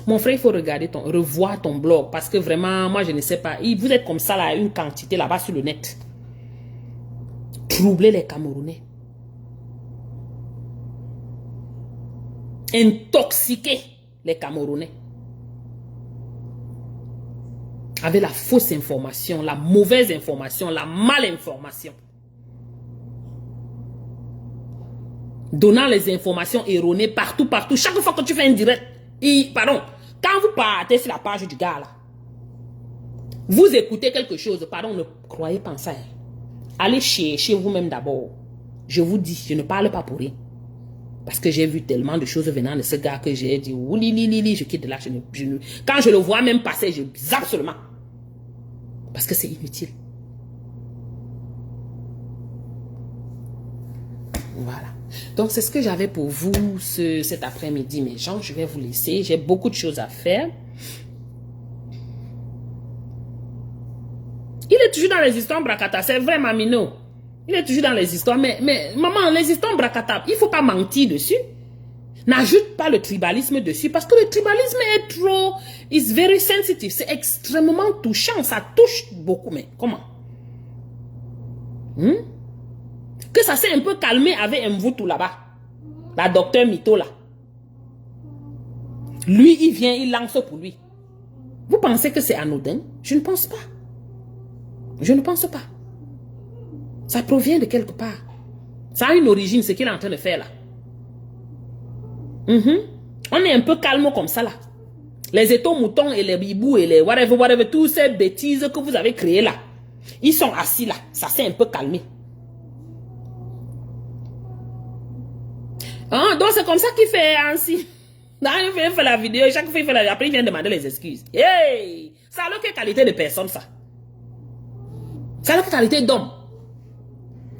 Mon frère, il faut revoir ton blog parce que vraiment, moi je ne sais pas. Vous êtes comme ça là, une quantité là-bas sur le net. Troubler les Camerounais. Intoxiquer les Camerounais. Avec la fausse information, la mauvaise information, la malinformation. Donnant les informations erronées partout. Chaque fois que tu fais un direct, quand vous partez sur la page du gars là, vous écoutez quelque chose, ne croyez pas en ça. Allez chercher vous-même d'abord. Je vous dis, je ne parle pas pour rien. Parce que j'ai vu tellement de choses venant de ce gars que j'ai dit, je quitte de là. Quand je le vois même passer, je zappe seulement. Parce que c'est inutile. Voilà. Donc, c'est ce que j'avais pour vous cet après-midi, mes gens. Je vais vous laisser. J'ai beaucoup de choses à faire. Il est toujours dans les histoires Bracata. C'est vrai, Mamino. Il est toujours dans les histoires. Mais maman, les histoires Bracata, il ne faut pas mentir dessus. N'ajoute pas le tribalisme dessus. Parce que le tribalisme est trop... It's very sensitive. C'est extrêmement touchant. Ça touche beaucoup. Mais comment? Que ça s'est un peu calmé avec Mvutu là-bas. La docteur Mito là. Lui, il vient, il lance pour lui. Vous pensez que c'est anodin? Je ne pense pas. Je ne pense pas. Ça provient de quelque part. Ça a une origine, ce qu'il est en train de faire là. On est un peu calme comme ça là. Les étaux moutons et les bibous et les whatever, toutes ces bêtises que vous avez créées là. Ils sont assis là. Ça s'est un peu calmé. Donc c'est comme ça qu'il fait ainsi. Il fait la vidéo, chaque fois il fait la vidéo, après il vient demander les excuses. Hey! Ça a quelle qualité de personne ça? Ça a quelle qualité d'homme?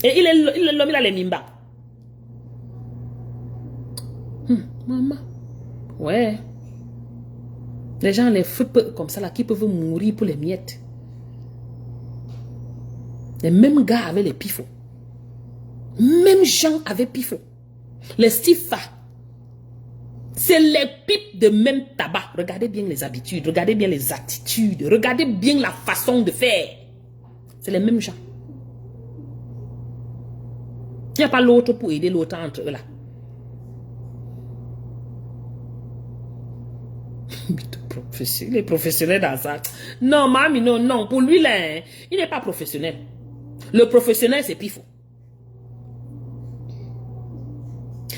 Et il est l'homme, il a les mimba. Maman. Ouais. Les gens, les fous comme ça là, qui peuvent mourir pour les miettes. Les mêmes gars avaient les pifos. Même gens avaient pifos. Les Stifa. C'est les pipes de même tabac. Regardez bien les habitudes, regardez bien les attitudes, regardez bien la façon de faire. C'est les mêmes gens. Il n'y a pas l'autre pour aider l'autre entre eux là. Il est professionnel dans ça. Non, mamie, non, non. Pour lui, là, hein, il n'est pas professionnel. Le professionnel, c'est Pifo.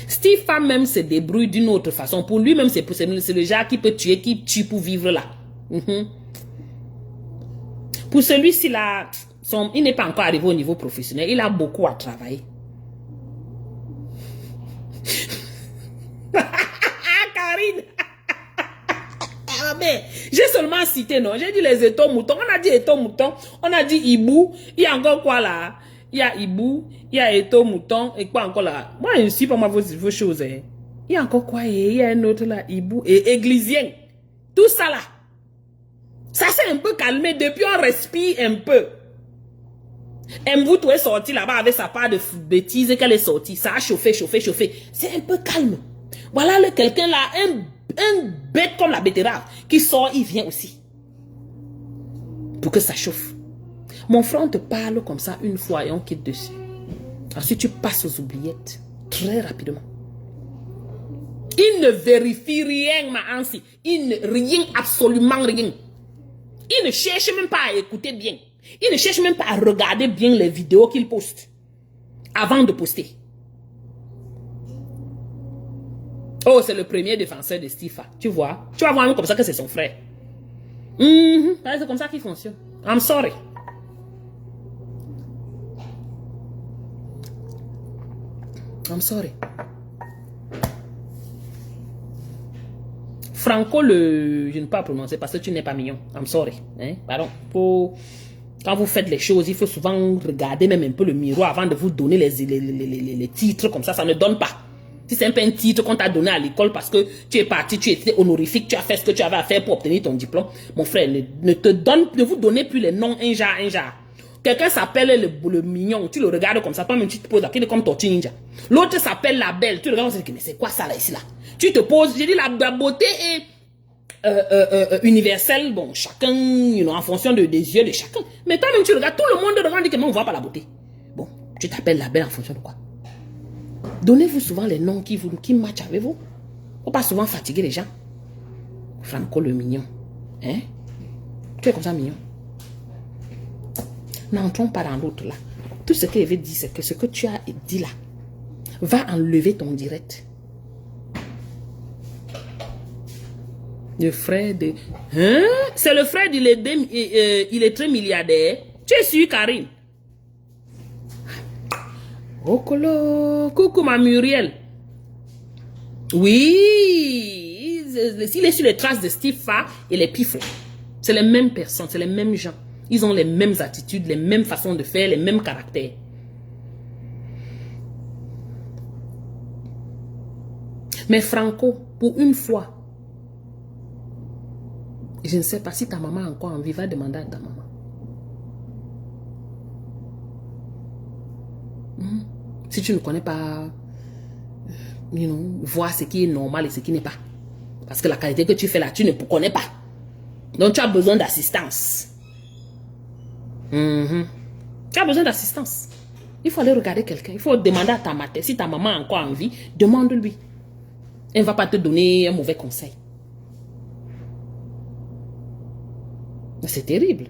Steve Femme même se débrouille d'une autre façon. Pour lui même, c'est le genre qui peut tuer, qui tue pour vivre là. Pour celui-ci là, il n'est pas encore arrivé au niveau professionnel. Il a beaucoup à travailler. Karine. J'ai seulement cité, non? J'ai dit les étaux moutons. On a dit étaux moutons. On a dit hibou. Il y a encore quoi là? Il y a hibou. Il y a étaux moutons. Et quoi encore là? Moi, je ne suis pas moi vos choses. Hein. Il y a encore quoi? Il y a un autre là. Hibou et églisien. Tout ça là. Ça s'est un peu calmé. Depuis, on respire un peu. Mboutou est sorti là-bas avec sa part de bêtises qu'elle est sortie. Ça a chauffé, chauffé, chauffé. C'est un peu calme. Voilà quelqu'un là, un bête comme la betterave qui sort, il vient aussi. Pour que ça chauffe. Mon frère, on te parle comme ça une fois et on quitte dessus. Ensuite, tu passes aux oubliettes. Très rapidement. Il ne vérifie rien, ma Ansi. Rien, absolument rien. Il ne cherche même pas à écouter bien. Il ne cherche même pas à regarder bien les vidéos qu'il poste. Avant de poster. Oh, c'est le premier défenseur de Stifa. Tu vois? Tu vas voir comme ça que c'est son frère. C'est comme ça qu'il fonctionne. I'm sorry. I'm sorry. Franco, je ne peux pas prononcer parce que tu n'es pas mignon. I'm sorry. Hein? Pardon. Quand vous faites les choses, il faut souvent regarder même un peu le miroir avant de vous donner les titres comme ça. Ça ne donne pas. Si c'est un peu un titre qu'on t'a donné à l'école parce que tu es parti, tu étais honorifique, tu as fait ce que tu avais à faire pour obtenir ton diplôme. Mon frère, ne vous donnez plus les noms un genre. Quelqu'un s'appelle le mignon, tu le regardes comme ça, toi-même tu te poses la question comme Tortue Ninja. L'autre s'appelle la belle, tu le regardes comme ça, mais c'est quoi ça là, ici là? Tu te poses, j'ai dit la beauté est universelle, bon, chacun, en fonction des yeux de chacun. Mais toi-même tu regardes, tout le monde regarde, dit que non, on ne voit pas la beauté. Bon, tu t'appelles la belle en fonction de quoi? Donnez-vous souvent les noms qui matchent avec vous. Faut pas souvent fatiguer les gens. Franco le mignon. Hein? Tu es comme ça mignon. N'entrons pas dans l'autre là. Tout ce que je veux dire, c'est que ce que tu as dit là va enlever ton direct. Le frère de... Hein? C'est le frère il est très milliardaire. Tu es sûr, Karine? Oh, coucou ma Muriel. Oui, il est sur les traces de Steve Fa et les Pifo. C'est les mêmes personnes, c'est les mêmes gens. Ils ont les mêmes attitudes, les mêmes façons de faire, les mêmes caractères. Mais Franco, pour une fois, je ne sais pas si ta maman a encore envie, va demander à ta maman. Si tu ne connais pas, voir ce qui est normal et ce qui n'est pas. Parce que la qualité que tu fais là, tu ne connais pas. Donc tu as besoin d'assistance. Tu as besoin d'assistance. Il faut aller regarder quelqu'un. Il faut demander à ta mère. Si ta maman a encore envie, demande-lui. Elle ne va pas te donner un mauvais conseil. C'est terrible.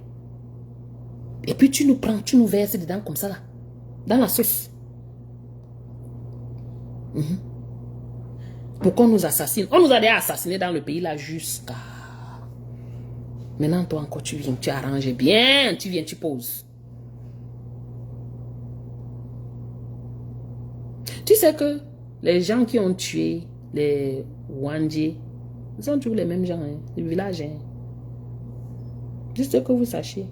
Et puis tu nous verses dedans comme ça là. Dans la sauce. Pourquoi on nous assassine? On nous a déjà assassinés dans le pays là jusqu'à... Maintenant toi encore tu viens, tu arranges bien, tu viens, tu poses. Tu sais que les gens qui ont tué les Wandji, ils sont toujours les mêmes gens, hein, les villages. Hein. Juste que vous sachiez.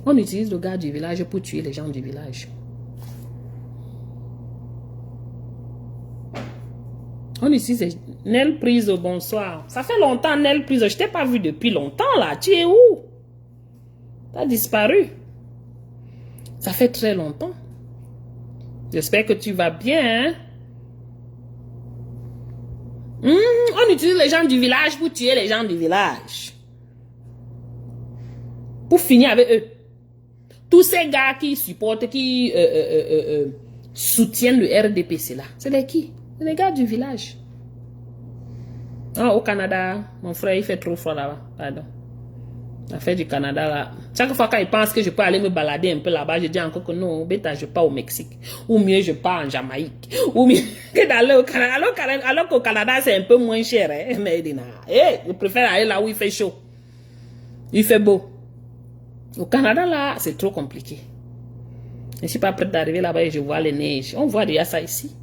On utilise le gars du village pour tuer les gens du village. On utilise Nel Prise, bonsoir. Ça fait longtemps, Nel Prise. Je t'ai pas vu depuis longtemps là. Tu es où? Tu as disparu. Ça fait très longtemps. J'espère que tu vas bien. Hein? On utilise les gens du village pour tuer les gens du village. Pour finir avec eux. Tous ces gars qui supportent, qui soutiennent le RDPC là, c'est les qui? C'est les gars du village. Ah, au Canada, mon frère, il fait trop froid là-bas. Pardon. La fête du Canada là. Chaque fois qu'il pense que je peux aller me balader un peu là-bas, je dis encore que non, bêta, je pars au Mexique. Ou mieux, je pars en Jamaïque. Ou mieux que d'aller au Canada. Alors qu'au Canada, c'est un peu moins cher. Hein? Mais je préfère aller là où il fait chaud. Il fait beau. Au Canada là, c'est trop compliqué. Je ne suis pas prête d'arriver là-bas et je vois les neiges. On voit déjà ça ici.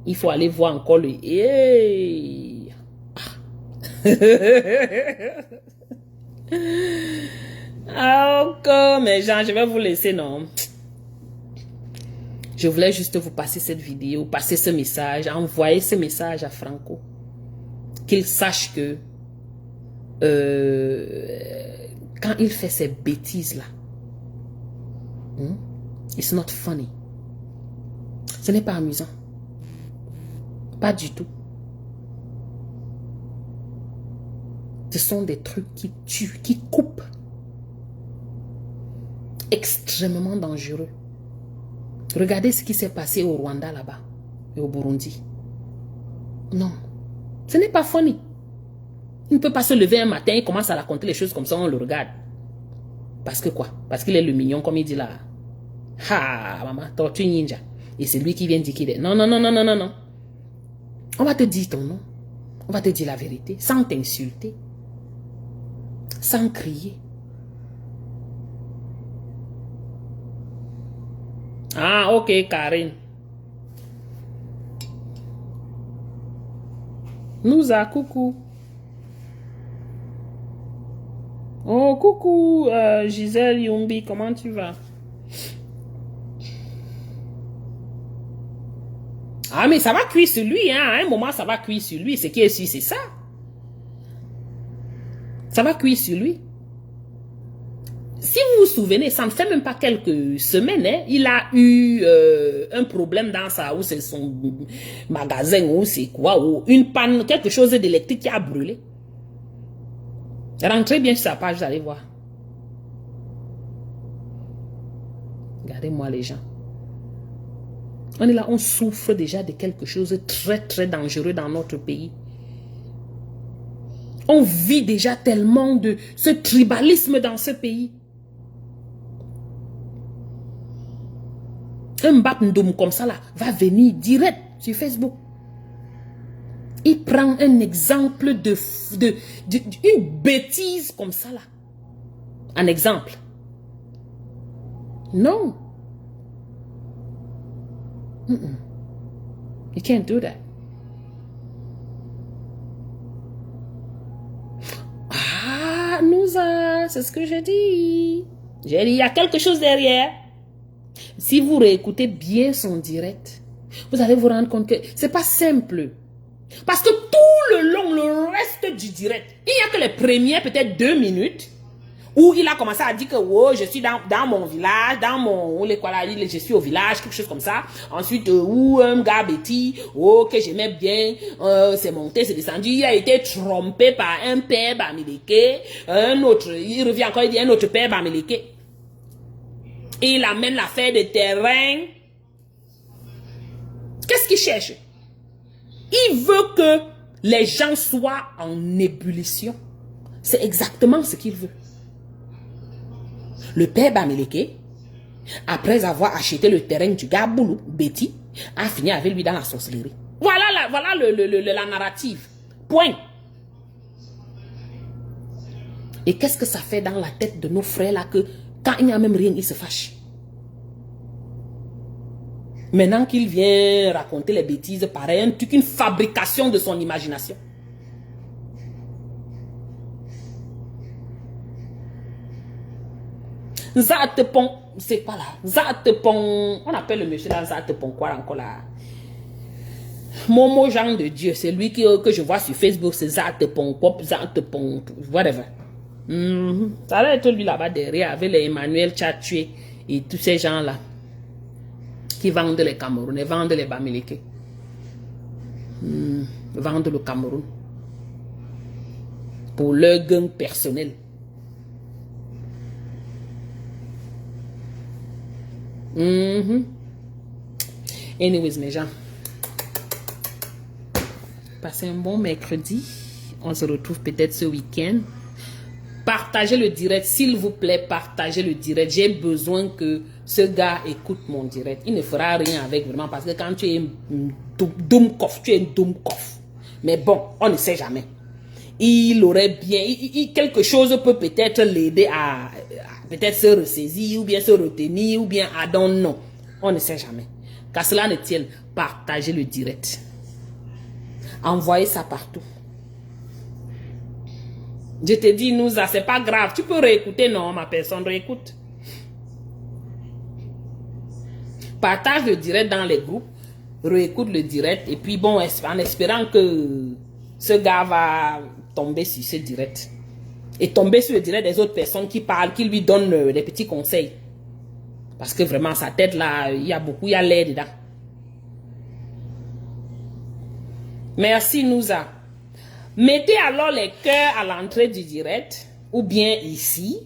Il faut aller voir encore le... Hey. Ok, mes gens, je vais vous laisser, non? Je voulais juste vous passer cette vidéo, passer ce message, envoyer ce message à Franco. Qu'il sache que quand il fait ces bêtises-là, it's not funny. Ce n'est pas amusant. Pas du tout. Ce sont des trucs qui tuent, qui coupent. Extrêmement dangereux. Regardez ce qui s'est passé au Rwanda là-bas et au Burundi. Non, ce n'est pas funny. Il ne peut pas se lever un matin et commencer à raconter les choses comme ça, on le regarde. Parce que quoi? Parce qu'il est le mignon comme il dit là. Ha, maman, tortue ninja. Et c'est lui qui vient dire qu'il est... Non, non, non, non, non, non, non. On va te dire ton nom. On va te dire la vérité, sans t'insulter. Sans crier. Ah, ok, Karine. Nouza, coucou. Oh, coucou, Gisèle Yumbi, comment tu vas? Ah, mais ça va cuire sur lui, hein. À un moment, ça va cuire sur lui. Ce qui est sûr, c'est ça. Ça va cuire sur lui. Si vous vous souvenez, ça ne fait même pas quelques semaines, hein, il a eu un problème dans sa, ou c'est son magasin, ou c'est quoi, ou une panne, quelque chose d'électrique qui a brûlé. Rentrez bien sur sa page, vous allez voir. Regardez-moi les gens. On est là, on souffre déjà de quelque chose de très très dangereux dans notre pays. On vit déjà tellement de ce tribalisme dans ce pays. Un Mbapndoum comme ça là va venir direct sur Facebook. Il prend un exemple une bêtise comme ça là. Un exemple. Non. You can't do that. Ah, Nouza, c'est ce que j'ai dit. J'ai dit, il y a quelque chose derrière. Si vous réécoutez bien son direct, vous allez vous rendre compte que c'est pas simple. Parce que tout le long, le reste du direct, il n'y a que les premières peut-être 2 minutes où il a commencé à dire que oh, je suis dans mon village, dans mon... je suis au village, quelque chose comme ça. Ensuite, un gars bêtis, que j'aimais bien, c'est monté, c'est descendu. Il a été trompé par un père bamileke. Un autre, il revient encore, il dit un autre père bamileke. Et il amène l'affaire de terrain. Qu'est-ce qu'il cherche? Il veut que les gens soient en ébullition. C'est exactement ce qu'il veut. Le père Bamileke, après avoir acheté le terrain du gars Boulou, Betty, a fini avec lui dans la sorcellerie. Voilà la narrative. Point. Et qu'est-ce que ça fait dans la tête de nos frères là que quand il n'y a même rien, ils se fâchent. Maintenant qu'il vient raconter les bêtises, pareil, un truc, une fabrication de son imagination. Zatepon, c'est quoi là? Zatepon, on appelle le monsieur là Zatepon quoi encore là? Momo Jean de Dieu, c'est lui que je vois sur Facebook, c'est Zatepon, Pop, Zatepon, whatever. Ça va être lui là-bas derrière avec les Emmanuel Tchatoué et tous ces gens là qui vendent les Camerounais, vendent les Bamileke. Vendent le Cameroun pour leur gang personnel. Anyways, mes gens, passez un bon mercredi. On se retrouve peut-être ce week-end. Partagez le direct, s'il vous plaît, partagez le direct. J'ai besoin que ce gars écoute mon direct. Il ne fera rien avec vraiment parce que quand tu es un Doomkoff, tu es un Doomkoff. Mais bon, on ne sait jamais. Il aurait bien, quelque chose peut peut-être l'aider à peut-être se ressaisir ou bien se retenir ou bien à don't know. On ne sait jamais. Qu'à cela ne tienne, partagez le direct. Envoyez ça partout. Je te dis, Nouza, c'est pas grave. Tu peux réécouter, non, ma personne, réécoute. Partage le direct dans les groupes. Réécoute le direct. Et puis, bon, en espérant que ce gars va tomber sur ce direct. Et tomber sur le direct des autres personnes qui parlent, qui lui donnent des petits conseils. Parce que vraiment, sa tête là, il y a beaucoup, il y a l'air dedans. Merci, Nouza. Mettez alors les cœurs à l'entrée du direct, ou bien ici.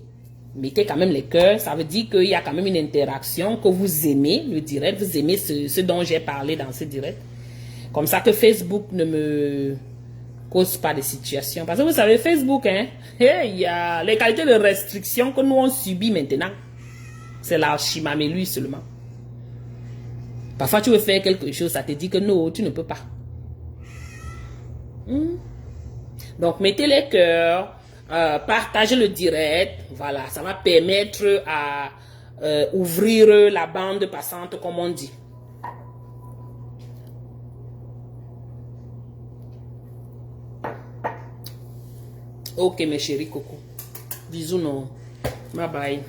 Mettez quand même les cœurs, ça veut dire qu'il y a quand même une interaction, que vous aimez le direct, vous aimez ce dont j'ai parlé dans ce direct. Comme ça que Facebook ne me cause pas de situation. Parce que vous savez, Facebook, hein, il y a les qualités de restriction que nous on subit maintenant. C'est l'archimamélie seulement. Parfois, tu veux faire quelque chose, ça te dit que non, tu ne peux pas. Donc, mettez les cœurs, partagez le direct. Voilà, ça va permettre à ouvrir la bande passante, comme on dit. Ok, mes chéris coco. Bisous, non. Bye bye.